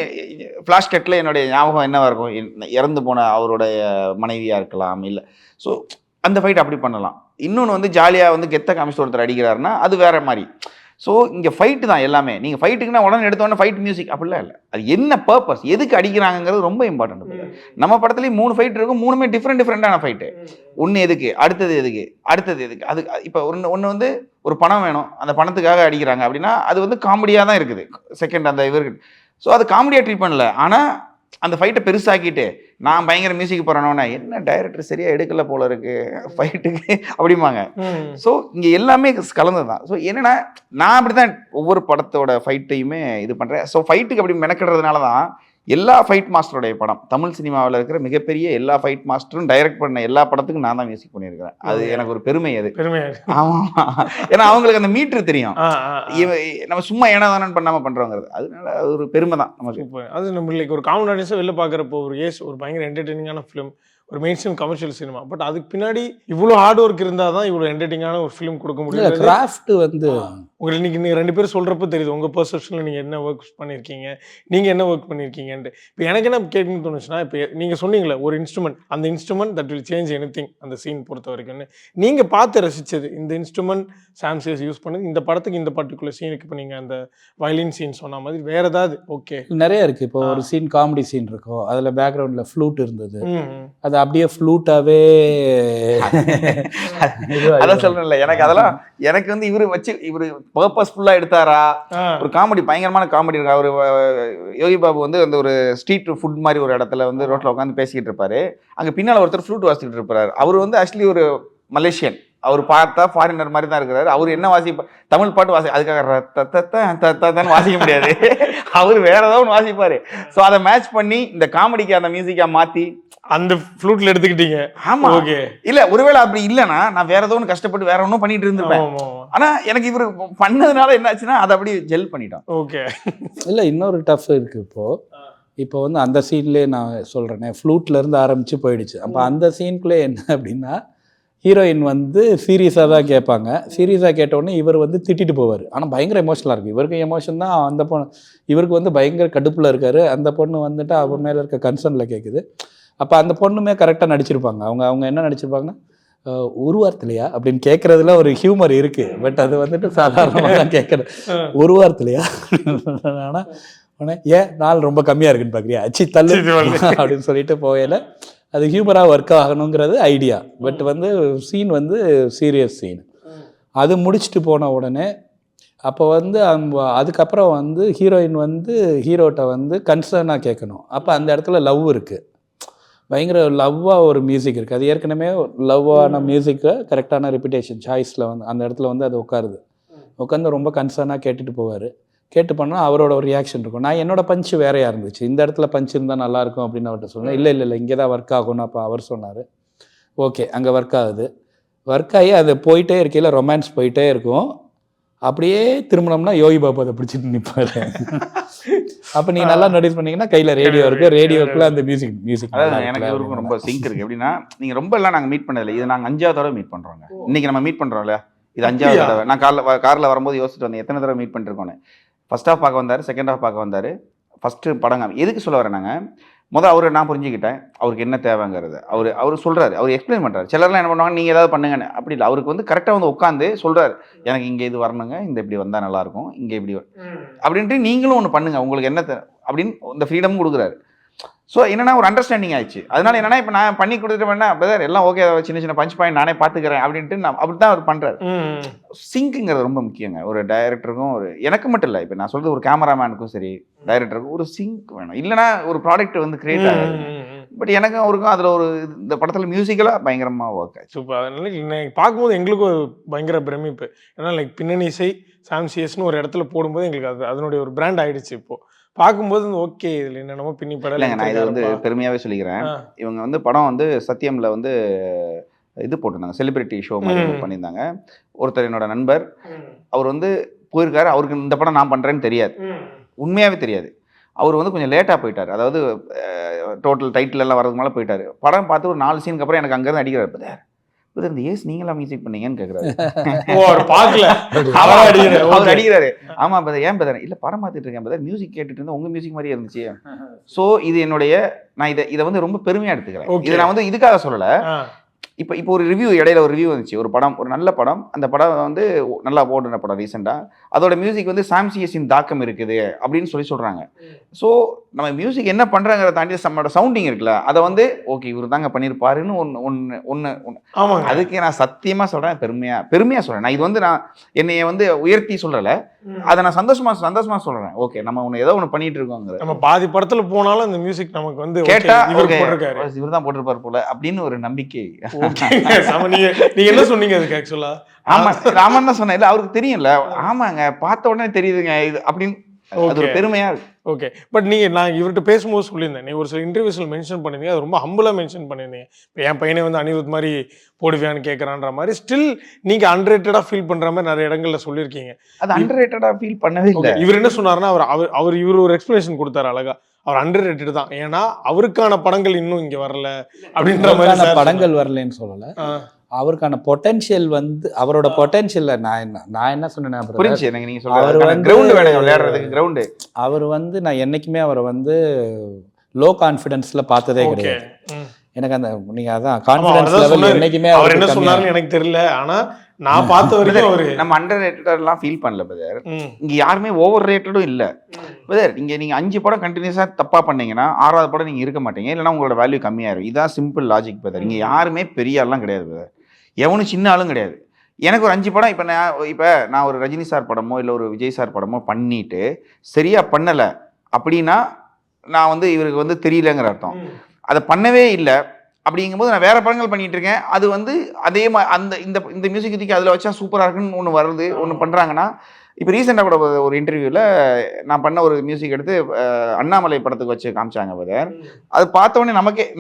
ஃப்ளாஷ் கட்டில் என்னுடைய ஞாபகம் என்னவா இருக்கும், இறந்து போன அவருடைய மனைவியாக இருக்கலாம், இல்லை. ஸோ அந்த ஃபைட் அப்படி பண்ணலாம். இன்னொன்று வந்து ஜாலியாக வந்து கெத்த காமிச்சு ஒருத்தர் அடிக்கிறாருன்னா அது வேற மாதிரி. ஸோ இங்கே ஃபைட்டு தான் எல்லாமே. நீங்கள் ஃபைட்டுக்குன்னா உடனே எடுத்தோடனே ஃபைட் மியூசிக் அப்படிலாம் இல்லை. அது என்ன பர்பஸ், எதுக்கு அடிக்கிறாங்கிறது ரொம்ப இம்பார்ட்டன்ட். நம்ம படத்துலேயும் 3 ஃபைட் இருக்கும், 3மே டிஃப்ரெண்டான ஃபைட்டு. ஒன்று எதுக்கு, அடுத்தது எதுக்கு, அடுத்தது எதுக்கு. அது இப்போ ஒன்று வந்து ஒரு பணம் வேணும், அந்த பணத்துக்காக அடிக்கிறாங்க அப்படின்னா அது வந்து காமெடியாக தான் இருக்குது. செகண்ட் அந்த இவருக்கு ஸோ அது காமெடியாக ட்ரீட் பண்ணல. ஆனால் அந்த ஃபைட்டை பெருசாக்கிட்டு நான் பயங்கர மியூசிக் போகிறேன்னொன்னே என்ன டைரக்டர் சரியாக எடுக்கல போல இருக்கு ஃபைட்டுக்கு அப்படிம்பாங்க. ஸோ இங்கே எல்லாமே கலந்து தான். ஸோ என்னென்னா, நான் அப்படி தான் ஒவ்வொரு படத்தோட ஃபைட்டையுமே இது பண்ணுறேன். ஸோ ஃபைட்டுக்கு அப்படி மெனக்கிடுறதுனால தான் எல்லா ஃபைட் மாஸ்டருடைய படம், தமிழ் சினிமாவில் இருக்கிற மிகப்பெரிய எல்லா ஃபைட் மாஸ்டரும் டைரக்ட் பண்ண எல்லா படத்துக்கும் நான் தான் மியூசிக் பண்ணியிருக்கிறேன். அது எனக்கு ஒரு பெருமை. அது ஆமாம், ஏன்னா அவங்களுக்கு அந்த மீட்டர் தெரியும், நம்ம சும்மா ஏனாதானு பண்ணாமல் பண்ணுறோங்கிறது. அதனால அது ஒரு பெருமை தான் நமக்கு. அது நம்மளுக்கு ஒரு காமன் ஆடியன்ஸாக வெளில பார்க்குறப்போ ஒரு பயங்கர என்டர்டெய்னிங்கான ஃபிலிம், ஒரு main stream commercial cinema. But அதுக்கு பின்னாடி இவ்வளோ ஹார்ட் ஒர்க் இருந்தால் தான் இவ்வளோ என்டர்டெய்னிங்கான ஒரு ஃபிலிம் கொடுக்க முடியும். கிராஃப்ட் வந்து உங்களுக்கு இன்னைக்கு 2 பேரும் சொல்கிறப்ப தெரியுது உங்கள் பர்செப்ஷனில் நீங்கள் என்ன ஒர்க் பண்ணியிருக்கீங்க, நீங்கள் என்ன ஒர்க் பண்ணியிருக்கீங்கன்ட்டு. இப்போ எனக்கு என்ன கேட்கணும்னு தோணுச்சுன்னா, இப்போ நீங்கள் சொன்னீங்களே ஒரு இன்ஸ்ட்ருமெண்ட், அந்த instrument that will change anything அந்த சீன் பொறுத்த வரைக்கும்னு. நீங்கள் பார்த்து ரசித்தது இந்த இன்ஸ்ட்ருமெண்ட் சாம்சியஸ் யூஸ் பண்ணது இந்த படத்துக்கு இந்த பர்டிகுலர் சீனுக்கு, இப்போ நீங்கள் அந்த வயலின் சீன் சொன்ன மாதிரி வேறு ஏதாவது? ஓகே, நிறைய இருக்குது. இப்போ ஒரு சீன் காமெடி சீன் இருக்கும், அதில் பேக்ரவுண்டில் ஃப்ளூட் இருந்தது, அது அப்படியே ஃப்ளூட்டாகவே அதான் சொல்றேன்ல, எனக்கு அதெல்லாம் எனக்கு வந்து இவரு பர்பஸ்ஃபுல்லா எடுத்தாரா? ஒரு காமெடி, பயங்கரமான காமெடி இருக்கா. ஒரு யோகி பாபு வந்து அந்த ஒரு ஸ்ட்ரீட் ஃபுட் மாதிரி ஒரு இடத்துல வந்து ரோட்ல உட்காந்து பேசிக்கிட்டு இருப்பாரு. அங்க பின்னால ஒருத்தர் ஃப்ளூட் வாசிக்கிட்டு இருப்பாரு. அவர் வந்து ஆக்சுவலி ஒரு மலேசியன், அவர் பார்த்தா ஃபாரினர் மாதிரி தான் இருக்கிறாரு. அவர் என்ன தமிழ் பாட்டு அதுக்காக வாசிக்க முடியாது, அவர் வேற ஏதாவது ஒன்று வாசிப்பாரு. ஸோ அதை மேட்ச் பண்ணி இந்த காமெடிக்கு அந்த மியூசிக்கா மாத்தி அந்த ஃப்ளூட்ல எடுத்துக்கிட்டீங்க. ஆமா, ஓகே. இல்ல ஒருவேளை அப்படி இல்லைன்னா நான் வேற ஏதோ ஒன்று கஷ்டப்பட்டு வேற ஒன்றும் பண்ணிட்டு இருந்திருப்பேன். ஆனா எனக்கு இவரு பண்ணதுனால என்ன ஆச்சுன்னா அதை அப்படியே ஜெல் பண்ணிட்டோம். ஓகே. இல்லை, இன்னொரு டஃப் இருக்கு. இப்போ வந்து அந்த சீன்லேயே நான் சொல்கிறேனே, ஃப்ளூட்லேருந்து ஆரம்பித்து போயிடுச்சு. அப்போ அந்த சீனுக்குள்ளே என்ன அப்படின்னா, ஹீரோயின் வந்து சீரியஸாக தான் கேட்பாங்க. சீரியஸாக கேட்டோடனே இவர் வந்து திட்டிட்டு போவார். ஆனால் பயங்கர எமோஷனலாக இருக்குது. இவருக்கு எமோஷன் தான், அந்த பொண்ணு இவருக்கு வந்து பயங்கர கடுப்பில் இருக்கார். அந்த பொண்ணு வந்துட்டு அவர் மேலே இருக்க கன்சர்னில் கேட்குது. அப்போ அந்த பொண்ணுமே கரெக்டாக நடிச்சிருப்பாங்க. அவங்க என்ன நடிச்சிருப்பாங்கன்னா, ஒரு வாரத்துலையா அப்படின்னு கேட்குறதுல ஒரு ஹியூமர் இருக்குது. பட் அது வந்துட்டு சாதாரணமாக தான் கேட்குறது. ஒரு வாரத்துலையா ஆனால் ஏன் நாள் ரொம்ப கம்மியாக இருக்குன்னு பார்க்குறியா, அச்சி தள்ளு அப்படின்னு சொல்லிட்டு போகல. அது ஹியூமராக ஒர்க் ஆகணுங்கிறது ஐடியா. பட் வந்து சீன் வந்து சீரியஸ் சீன். அது முடிச்சுட்டு போன உடனே அப்போ வந்து அதுக்கப்புறம் வந்து ஹீரோயின் வந்து ஹீரோட்ட வந்து கன்சர்னாக கேட்கணும். அப்போ அந்த இடத்துல லவ் இருக்குது, பயங்கர லவ்வாக ஒரு மியூசிக் இருக்குது. அது ஏற்கனவே லவ்வான மியூசிக்கை கரெக்டான ரிப்பிட்டேஷன் சாய்ஸில் வந்து அந்த இடத்துல வந்து அது உட்காந்து ரொம்ப கன்சர்னாக கேட்டுட்டு போவார். கேட்டு பண்ணால் அவரோட ஒரு ரியாக்ஷன் இருக்கும். நான் என்னோட பஞ்சு வேறையாக இருந்துச்சு, இந்த இடத்துல பஞ்சு இருந்தால் நல்லாயிருக்கும் அப்படின்னு அவர்கிட்ட சொன்னேன். இல்லை இங்கே தான் ஒர்க் ஆகும்னு அப்போ அவர் சொன்னார். ஓகே, அங்கே ஒர்க் ஆகுது. ஒர்க் ஆகி அது போயிட்டே இருக்கையில் ரொமான்ஸ் போயிட்டே இருக்கும். அப்படியே திரும்பினோம்னா யோகி பாபு அதை பிடிச்சிட்டு நிற்பார். அப்போ நீங்கள் நல்லா நோட்டீஸ் பண்ணீங்கன்னா கையில் ரேடியோ இருக்குது, ரேடியோக்குள்ள அந்த மியூசிக். அதாவது எனக்கு இவருக்கும் ரொம்ப சிங்க் இருக்குது. எப்படின்னா நீங்கள் ரொம்ப எல்லாம் நாங்கள் மீட் பண்ணதில்லை, இது நாங்கள் 5வது தடவை மீட் பண்ணுறோங்க. இன்றைக்கி நம்ம மீட் பண்ணுறோம் இல்லையா, இது 5வது தடவை. நான் காரில் வரும்போது யோசிச்சுட்டு வந்தேன் எத்தனை தடவை மீட் பண்ணிருக்கோன்னு. ஃபர்ஸ்ட் ஹாஃப் பார்க்க வந்தார், செகண்ட் ஹாஃப் பார்க்க வந்தார். ஃபஸ்ட்டு படங்க எதுக்கு சொல்ல வரேன், நாங்கள் அவரை நான் புரிஞ்சுக்கிட்டேன் அவருக்கு என்ன தேவைங்கிறது. அவர் சொல்கிறாரு, அவர் எக்ஸ்பிளைன் பண்ணுறாரு. சிலர்லாம் என்ன பண்ணுவாங்க, நீங்கள் ஏதாவது பண்ணுங்கன்னு. அப்படி இல்லை, அவருக்கு வந்து கரெக்டாக வந்து உட்காந்து சொல்கிறாரு, எனக்கு இங்கே இது வரணுங்க, இந்த இப்படி வந்தால் நல்லாயிருக்கும், இங்கே இப்படி அப்படின்ட்டு நீங்களும் ஒன்று பண்ணுங்கள், உங்களுக்கு என்ன அப்படின்னு இந்த ஃப்ரீடம் கொடுக்குறாரு. ஸோ என்னன்னா ஒரு அண்டர்ஸ்டாண்டிங் ஆயிடுச்சு. அதனால என்னன்னா இப்போ நான் பண்ணி கொடுத்துட்டு வேணா பிரதர் எல்லாம் ஓகே, சின்ன சின்ன பஞ்ச் பாயிண்ட் நானே பார்த்துக்கிறேன் அப்படின்ட்டு நான் அப்படி தான் அவர் பண்ணுறாரு. சிங்க்குங்கிறது ரொம்ப முக்கியங்க. ஒரு டைரக்டருக்கும் ஒரு எனக்கு மட்டும் இல்லை, இப்போ நான் சொல்கிறது ஒரு கேமராமேனுக்கும் சரி டைரக்டருக்கும் ஒரு சிங்க் வேணும். இல்லைனா ஒரு ப்ராடக்ட் வந்து கிரியேட் ஆகுது. பட் எனக்கும் அவருக்கும் அதில் ஒரு இந்த படத்தில் மியூசிக்கலாக பயங்கரமாக ஒர்க் ஆச்சு. சூப்பர். அதனால பார்க்கும்போது எங்களுக்கும் ஒரு பயங்கர பிரமிப்பு. ஏன்னா லைக் பின்னணி இசை சாம்சியஸ்னு ஒரு இடத்துல போடும்போது எங்களுக்கு அதனுடைய ஒரு பிராண்ட் ஆயிடுச்சு. இப்போது பார்க்கும்போது ஓகே, இதில் என்னென்னமோ பின்னி படம் இல்லைங்க. நான் இதை வந்து பெருமையாகவே சொல்லிக்கிறேன். இவங்க வந்து படம் வந்து சத்தியமில் வந்து இது போட்டிருந்தாங்க, செலிபிரிட்டி ஷோ மாதிரி பண்ணியிருந்தாங்க. ஒருத்தர் என்னோட நண்பர், அவர் வந்து போயிருக்காரு. அவருக்கு இந்த படம் நான் பண்ணுறேன்னு தெரியாது, உண்மையாகவே தெரியாது. அவர் வந்து கொஞ்சம் லேட்டாக போயிட்டார். அதாவது டோட்டல் டைட்டில் எல்லாம் வரதுக்கு மேலே போயிட்டார். படம் பார்த்து ஒரு 4 சீனுக்கு அப்புறம் எனக்கு அங்கேருந்து அடிக்கிறார், இந்த ஏஸ் நீங்களா மியூசிக் பண்ணீங்கன்னு கேட்குறாரு. அவர் அடிக்கிறாரு. ஆமா பதர், ஏன் பதர்? இல்லை படம் பார்த்துட்டு இருக்கேன் பதர், மியூசிக் கேட்டுட்டு இருந்தா உங்க மியூசிக் மாதிரியே இருந்துச்சு. ஸோ இது என்னுடைய, நான் இதை வந்து ரொம்ப பெருமையாக எடுத்துக்கிறேன். இதை நான் வந்து இதுக்காக சொல்லலை. இப்போ ஒரு ரிவ்யூ, இடையில ஒரு ரிவ்யூ வந்துச்சு, ஒரு படம், ஒரு நல்ல படம், அந்த படம் வந்து நல்லா போடுற படம் ரீசெண்டாக, அதோட மியூசிக் வந்து சாம்சியஸின் தாக்கம் இருக்குது அப்படின்னு சொல்கிறாங்க. ஸோ நம்ம மியூசிக் என்ன பண்ணுறாங்கிறத தாண்டி நம்மளோட சவுண்டிங் இருக்குல்ல, அதை வந்து ஓகே இவர் தாங்க பண்ணியிருப்பாருன்னு ஒன்று. அதுக்கு நான் சத்தியமாக சொல்கிறேன், பெருமையாக சொல்கிறேன். நான் இது வந்து நான் என்னைய வந்து உயர்த்தி சொல்லலை, அதை நான் சந்தோஷமா சொல்கிறேன். ஓகே நம்ம ஒன்று ஏதோ ஒன்று பண்ணிட்டு இருக்கோங்கிற. நம்ம பாதி படத்தில் போனாலும் அந்த மியூசிக் நமக்கு வந்து கேட்டா இவர் தான் போட்டிருப்பார் போல அப்படின்னு ஒரு நம்பிக்கை. நீங்க என்ன சொன்னீங்க அதுக்கு ஆக்சுவலா? ராமன் தான் சொன்னேன், இல்லை அவருக்கு தெரியும்ல. ஆமாங்க, பார்த்த உடனே தெரியுதுங்க இது அப்படின்னு. அது ஒரு பெருமையா இருக்கு. ஓகே. பட் நான் இவர்கிட்ட பேசும்போது சொல்லியிருந்தேன், நீ ஒரு சில இன்டர்வியூஸில் மென்ஷன் பண்ணியிருந்தீங்க, அது ரொம்ப ஹம்பிளாக மென்ஷன் பண்ணியிருந்தீங்க. இப்போ என் பையனை வந்து அனிருத் மாதிரி போடுவியான்னு கேட்குறான்ற மாதிரி ஸ்டில் நீங்கள் அன்ரேட்டடாக ஃபீல் பண்ணுற மாதிரி நிறைய இடங்களில் சொல்லியிருக்கீங்க. அது அன்ரேட்டடாக ஃபீல் பண்ணவே இல்லை. இவர் என்ன சொன்னார்னா, இவர் ஒரு எக்ஸ்பிளனேஷன் கொடுத்தாரு அழகா. அவர் அன்ரேட்டட் தான், ஏன்னா அவருக்கான படங்கள் இன்னும் இங்கே வரல அப்படின்ற மாதிரி. படங்கள் வரலன்னு சொல்லலை, அவருக்கான பொட்டன்ஷியல் வந்து அவரோட பொட்டன்ஷியல் நான் என்ன சொன்னேன் புரிஞ்சு எனக்கு நீங்க அவர் சொல்றது வந்து கிரவுண்ட் வேணும் விளையாடுறதுக்கு கிரவுண்டு. அவர் வந்து நான் என்னைக்குமே அவரை வந்து லோ கான்ஃபிடன்ஸ்ல பார்த்ததே கிடையாது. எனக்கு அந்த நீங்க அதான் கான்ஃபிடன்ஸ் லெவல் என்னைக்குமே அவர் என்ன சொன்னாருன்னு எனக்கு தெரியல. ஆனா நான் பார்த்த வரைக்கும் அவரு நம்ம அண்டர் ரேட்டட்லாம் ஃபீல் பண்ணல பிரதர். இங்க யாருமே ஓவர் ரேட்டடும் இல்ல பிரதர். நீங்க 5 படம் கண்டினியூஸா தப்பா பண்ணீங்கன்னா 6வது படம் நீங்க இருக்க மாட்டீங்க, இல்லைன்னா உங்களோட வேல்யூ கம்மியாயிரும். இதான் சிம்பிள் லாஜிக் பிரதர். இங்க யாருமே பெரிய ஆள்லாம் கிடையாது பிரதர், எவனும் சின்ன ஆளும் கிடையாது. எனக்கு ஒரு 5 படம் இப்போ நான் ஒரு ரஜினி சார் படமோ இல்லை ஒரு விஜய் சார் படமோ பண்ணிட்டு சரியா பண்ணலை அப்படின்னா நான் வந்து இவருக்கு வந்து தெரியலங்கிற அர்த்தம். அதை பண்ணவே இல்லை அப்படிங்கும்போது நான் வேற படங்கள் பண்ணிட்டு இருக்கேன். அது வந்து அதே மாதிரி அந்த இந்த மியூசிக் தூக்கி அதில் வச்சா சூப்பராக இருக்குன்னு ஒன்று வருது, ஒன்று பண்ணுறாங்கன்னா. இப்போ ரீசெண்டாக கூட ஒரு இன்டர்வியூவில் நான் பண்ண ஒரு மியூசிக் எடுத்து அண்ணாமலை படத்துக்கு வச்சு காமிச்சாங்க பிரதர். அது பார்த்தோன்னே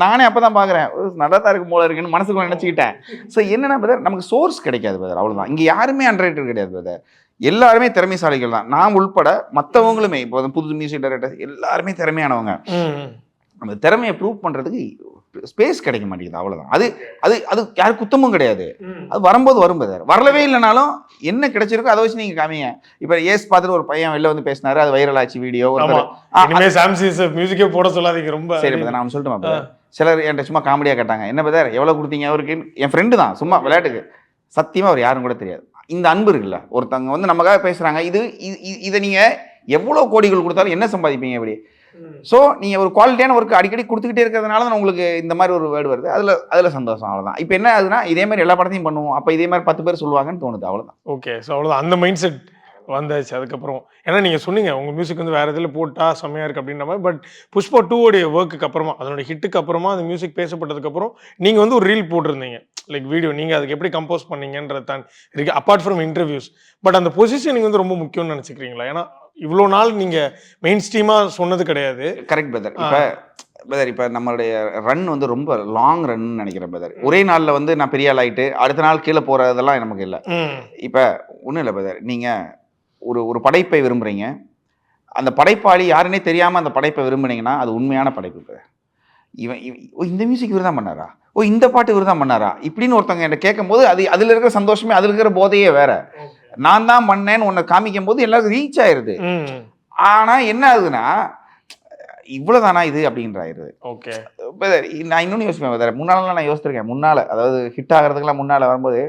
நானே அப்போ தான் பார்க்குறேன், நல்லா தான் இருக்கும் போல இருக்குன்னு மனசுக்குள்ள நினச்சிக்கிட்டேன். ஸோ என்னென்ன பிரதர், நமக்கு சோர்ஸ் கிடைக்காது பிரதர், அவ்வளோதான். இங்கே யாருமே அண்டர்ரேட்டட் கிடையாது பிரதர், எல்லாருமே திறமைசாலிகள் தான். நான் உள்பட மற்றவங்களுமே இப்போ புது மியூசிக் டைரக்டர் எல்லாருமே திறமையானவங்க. அந்த திறமையை ப்ரூவ் பண்ணுறதுக்கு ஸ்பேஸ் கிடைக்க மாட்டேங்குது, அவ்வளோதான். அது அது அது யாரும் குத்தமும் கிடையாது. அது வரும்போது வரும் பிரதர். வரலவே இல்லைனாலும் என்ன கிடைச்சிருக்கோ அதை வச்சு நீங்கள் காமிங்க. இப்போ ஏஸ் பார்த்துட்டு ஒரு பையன் வெளில வந்து பேசினாரு, அது வைரல் ஆச்சு வீடியோ. மியூசிக்கே போட சொல்லாதீங்க ரொம்ப. சரி பிரதர், நான் சொல்லிட்டு சிலர் என்கிட்ட சும்மா காமெடியாக கேட்டாங்க, என்ன பிரதர் எவ்வளோ கொடுத்தீங்க அவருக்கு? என் ஃப்ரெண்டு தான், சும்மா விளையாட்டுக்கு. சத்தியமாக அவர் யாரும் கூட தெரியாது. இந்த அன்பு இருக்குல்ல, ஒருத்தவங்க வந்து நமக்காக பேசுகிறாங்க, இதை நீங்கள் எவ்வளோ கோடிகள் கொடுத்தாலும் என்ன சம்பாதிப்பீங்க இப்படி? ஸோ நீங்கள் ஒரு குவாலிட்டியான ஒர்க் அடிக்கடி கொடுத்துக்கிட்டே இருக்கிறதுனால தான் உங்களுக்கு இந்த மாதிரி ஒரு வேர்டு வருது. அதில் சந்தோஷம், அவ்வளோதான். இப்போ என்ன ஆகுதுன்னா, இதே மாதிரி எல்லா படத்தையும் பண்ணுவோம், அப்போ இதே மாதிரி 10 பேர் சொல்லுவாங்கன்னு தோணுது, அவ்வளோதான். ஓகே, ஸோ அவ்வளோதான், அந்த மைண்ட் செட் வந்தாச்சு அதுக்கப்புறம். ஏன்னா நீங்கள் சொன்னீங்க உங்கள் மியூசிக் வந்து வேறு இதில் போட்டால் செம்மையாக இருக்குது அப்படின்ற மாதிரி. பட் புஷ்பா 2 ஒர்க்குக்கு அப்புறமா, அதனோட ஹிட்டுக்கு அப்புறமா, அந்த மியூசிக் பேசப்பட்டதுக்கப்புறம் நீங்கள் வந்து ஒரு ரீல் போட்டிருந்தீங்க, லைக் வீடியோ. நீங்கள் அதுக்கு எப்படி கம்போஸ் பண்ணீங்கன்றது தான் இருக்குது, அப்பார்ட் ஃப்ரம் இன்டர்வியூஸ். பட் அந்த பொசிஷனிங் வந்து ரொம்ப முக்கியம்னு நினச்சிக்கிறீங்களா? ஏன்னா இவ்வளோ நாள் நீங்கள் மெயின் ஸ்ட்ரீமாக சொன்னது கிடையாது. Correct brother. இப்போ நம்மளுடைய ரன் வந்து ரொம்ப லாங் ரன் நினைக்கிறேன் பிரதர். ஒரே நாளில் வந்து நான் பெரிய ஆள் ஆகிட்டு அடுத்த நாள் கீழே போகிறதெல்லாம் நமக்கு இல்லை. இப்போ ஒன்றும் இல்லை பிரதர், நீங்கள் ஒரு படைப்பை விரும்புகிறீங்க, அந்த படைப்பாளி யாருன்னே தெரியாமல் அந்த படைப்பை விரும்புனீங்கன்னா அது உண்மையான படைப்பு பிரதர். இந்த மியூசிக் இவர் தான் பண்ணாரா, இந்த பாட்டு இவர் தான் பண்ணாரா இப்படின்னு ஒருத்தவங்க என்கிட்ட கேட்கும் போது அதில் இருக்கிற சந்தோஷமே, அதில் இருக்கிற போதையே வேற. நான் தான் பண்ணேன்னு ஒன்று காமிக்கும் போது எல்லாருக்கும் ரீச் ஆயிருது. ஆனால் என்ன ஆகுதுன்னா, இவ்வளோதானா இது அப்படின்றாயிருது. ஓகே, நான் இன்னொன்று யோசிப்பேன் பிரதர். முன்னாலலாம் நான் யோசிச்சிருக்கேன், அதாவது ஹிட் ஆகிறதுக்குலாம் முன்னால் வரும்போது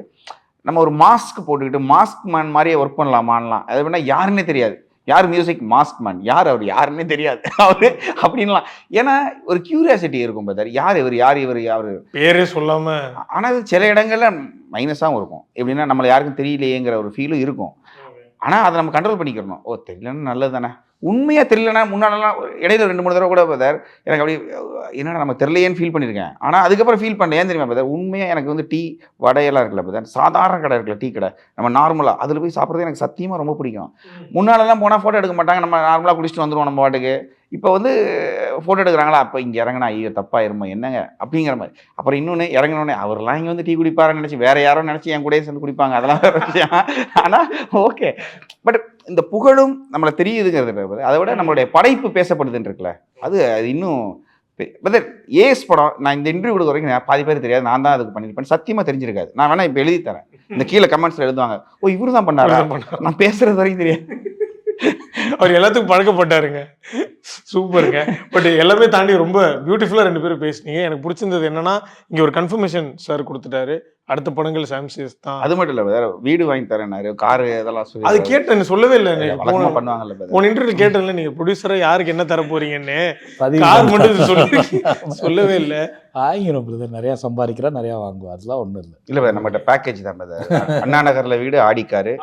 நம்ம ஒரு மாஸ்க் போட்டுக்கிட்டு மாஸ்க் மேன் மாதிரியே ஒர்க் பண்ணலாமான்லாம். அது பண்ணால் யாருன்னே தெரியாது, யார் மியூசிக் மாஸ்க் மேன், யார் அவர் யாருன்னே தெரியாது அவரு அப்படின்லாம். ஏன்னா ஒரு கியூரியாசிட்டி இருக்கும் பிரதர், யார் இவர் பேரே சொல்லாம. ஆனால் சில இடங்கள்ல மைனஸாகவும் இருக்கும், எப்படின்னா நம்மளை யாருக்கும் தெரியலையேங்கிற ஒரு ஃபீலும் இருக்கும். ஆனால் அதை நம்ம கண்ட்ரோல் பண்ணிக்கிறணும். தெரியலன்னு நல்லது தானே. உண்மையாக தெரியலனா முன்னாடிலாம் இடையில 2-3 தடவை கூட பிரதர் எனக்கு அப்படி என்னடா நம்ம தெரியலையேன்னு ஃபீல் பண்ணியிருக்கேன். ஆனால் அதுக்கப்புறம் ஃபீல் பண்ணேன், ஏன் தெரியுமா பிரதர், உண்மையாக எனக்கு வந்து டீ வடையெல்லாம் இருக்குல்ல பிரதர், சாதாரண கடை இருக்குல்ல டீ கடை, நம்ம நார்மலாக அதில் போய் சாப்பிட்றது எனக்கு சத்தியமாக ரொம்ப பிடிக்கும். முன்னாலெல்லாம் போனால் ஃபோட்டோ எடுக்க மாட்டாங்க, நம்ம நார்மலாக குடிச்சிட்டு வந்துடுவோம் நம்ம பாட்டுக்கு. இப்போ வந்து ஃபோட்டோ எடுக்கிறாங்களா, அப்போ இங்கே இறங்கினா ஐயோ தப்பாயிருமா என்னங்க அப்படிங்கிற மாதிரி. அப்புறம் இன்னொன்று இறங்கினோடனே அவரெல்லாம் இங்கே வந்து டீ குடிப்பாருன்னு நினச்சி வேறு யாரும் நினச்சி என் கூடயே சேர்ந்து குடிப்பாங்க, அதெல்லாம் வேறு விஷயம். ஆனால் ஓகே, பட் இந்த புகழும் நம்மளை தெரியுதுங்கிறது, அதை விட நம்மளுடைய படைப்பு பேசப்படுதுன்னு இருக்குல்ல, அது இன்னும் பிரதர். ஏஸ் படம் நான் இந்த இன்டர்வியூ கொடுக்க வரைக்கும் பாதி பேர் தெரியாது, நான் தான் அதுக்கு பண்ணியிருப்பேன், சத்தியமாக தெரிஞ்சிருக்காது. நான் வேணா இப்போ எழுதி தரேன், இந்த கீழே கமெண்ட்ஸில் எழுதுவாங்க, இவரு தான் பண்ணாரா, நான் பேசுறது வரைக்கும் தெரியாது. அவர் எல்லாத்துக்கும் பழக்கப்பட்டாருங்க, சூப்பருங்க. பட் எல்லாமே தாண்டி ரொம்ப பியூட்டிஃபுல்லாக 2 பேரும் பேசுனீங்க. எனக்கு பிடிச்சிருந்தது என்னன்னா, இங்கே ஒரு கன்ஃபர்மேஷன் சார் கொடுத்துட்டாரு, அடுத்த படங்கள் சாம்சியஸ் தான். அது மட்டும் இல்லை வேற வீடு வாங்கி தரேன்னாரு, காரு இதெல்லாம் சொல்லி. அது கேட்டேன், சொல்லவே இல்லை. பண்ணுவாங்கல்ல உன் இன்டர்வியூ கேட்டேன்ல, நீங்க ப்ரொடியூசரா யாருக்கு என்ன தர போறீங்கன்னு, கார் மட்டும் சொல்லவே இல்லை. வாங்கிடும் பிரதர், நிறையா சம்பாதிக்கிறா நிறையா வாங்குவோம், அதெல்லாம் ஒன்றும் இல்லை. இல்லை பிரதர், நம்மகிட்ட பேக்கேஜ் தான் பிரதர். அண்ணா நகரில் வீடு, ஆடி காரு,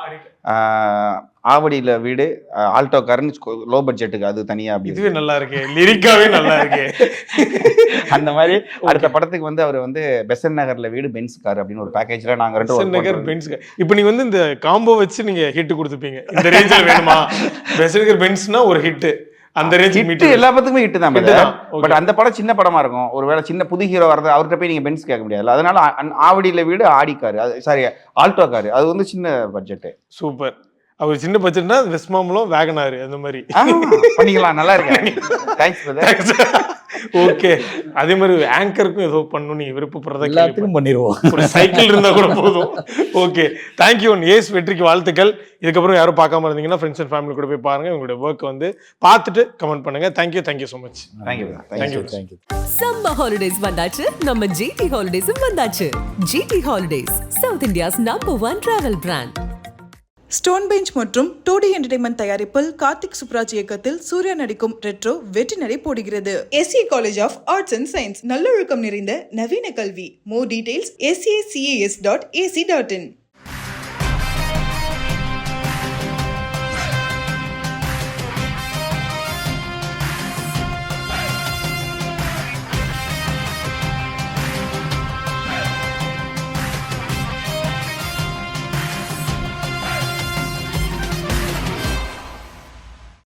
ஆவடியில் வீடு, ஆல்டோ காருன்னு லோ பட்ஜெட்டுக்கு அது தனியாக. அப்படி இதுவே நல்லா இருக்கு, லிரிக்காவே நல்லா இருக்கு. அந்த மாதிரி அடுத்த படத்துக்கு வந்து அவர் வந்து பெசன் நகரில் வீடு, பென்ஸ் கார் அப்படின்னு ஒரு பேக்கேஜ்ல நாங்கள் 2 நகர் பென்ஸ் கார். இப்போ நீங்க வந்து இந்த காம்போ வச்சு நீங்க ஹிட் கொடுத்துப்பீங்க, இந்த ரேஞ்சில் வேணுமா பெசன் நகர் பென்ஸ்னா ஒரு ஹிட், அந்த ரேஞ்ச் ஹிட் எல்லா படத்துக்குமே ஹிட் தான். பட் அந்த படம் சின்ன படமா இருக்கும், ஒருவேளை சின்ன புது ஹீரோ வரது அவர்கிட்ட போய் நீங்க பென்ஸ் கேட்க முடியாது. அதனால ஆவடியில் வீடு, Audi car, sorry Alto car, அது வந்து சின்ன பட்ஜெட்டு. சூப்பர். அவர் சின்ன பட்ஜெட்னா வெஸ்ட் மாம்பலம், வேகனாரு அந்த மாதிரி பண்ணிக்கலாம். நல்லா இருக்கு, தேங்க்ஸ் பிரதர். ஓகே, அதே மாதிரி ஆங்கருக்கும் ஏதோ பண்ணணும் நீங்க விருப்பப்படுறதா எல்லாத்துக்கும் பண்ணிடுவோம். ஒரு சைக்கிள் இருந்தா கூட போதும். Okay, thank you. ஏஸ் வெற்றிக்கு வாழ்த்துக்கள். இதுக்கப்புறம் யாரும் பார்க்காம இருந்தீங்கன்னா ஃப்ரெண்ட்ஸ் அண்ட் ஃபேமிலி கூட போய் பாருங்க. உங்களுடைய ஒர்க் வந்து பார்த்துட்டு கமெண்ட் பண்ணுங்க. Thank you so much. Thank you. Summer holidays வந்தாச்சு, நம்ம ஜிடி ஹாலிடேஸும் வந்தாச்சு. GT holidays, South India's #1 travel brand. Stone bench மற்றும் 2D என்டர்டைன்மெண்ட் தயாரிப்பில் கார்த்திக் சுப்ராஜ் இயக்கத்தில் சூர்யா நடிக்கும் ரெட்ரோ வெற்றி நடை போடுகிறது. SCA college of arts and science நல்லொழுக்கம் நிறைந்த நவீன கல்வி. More details scas.ac.in.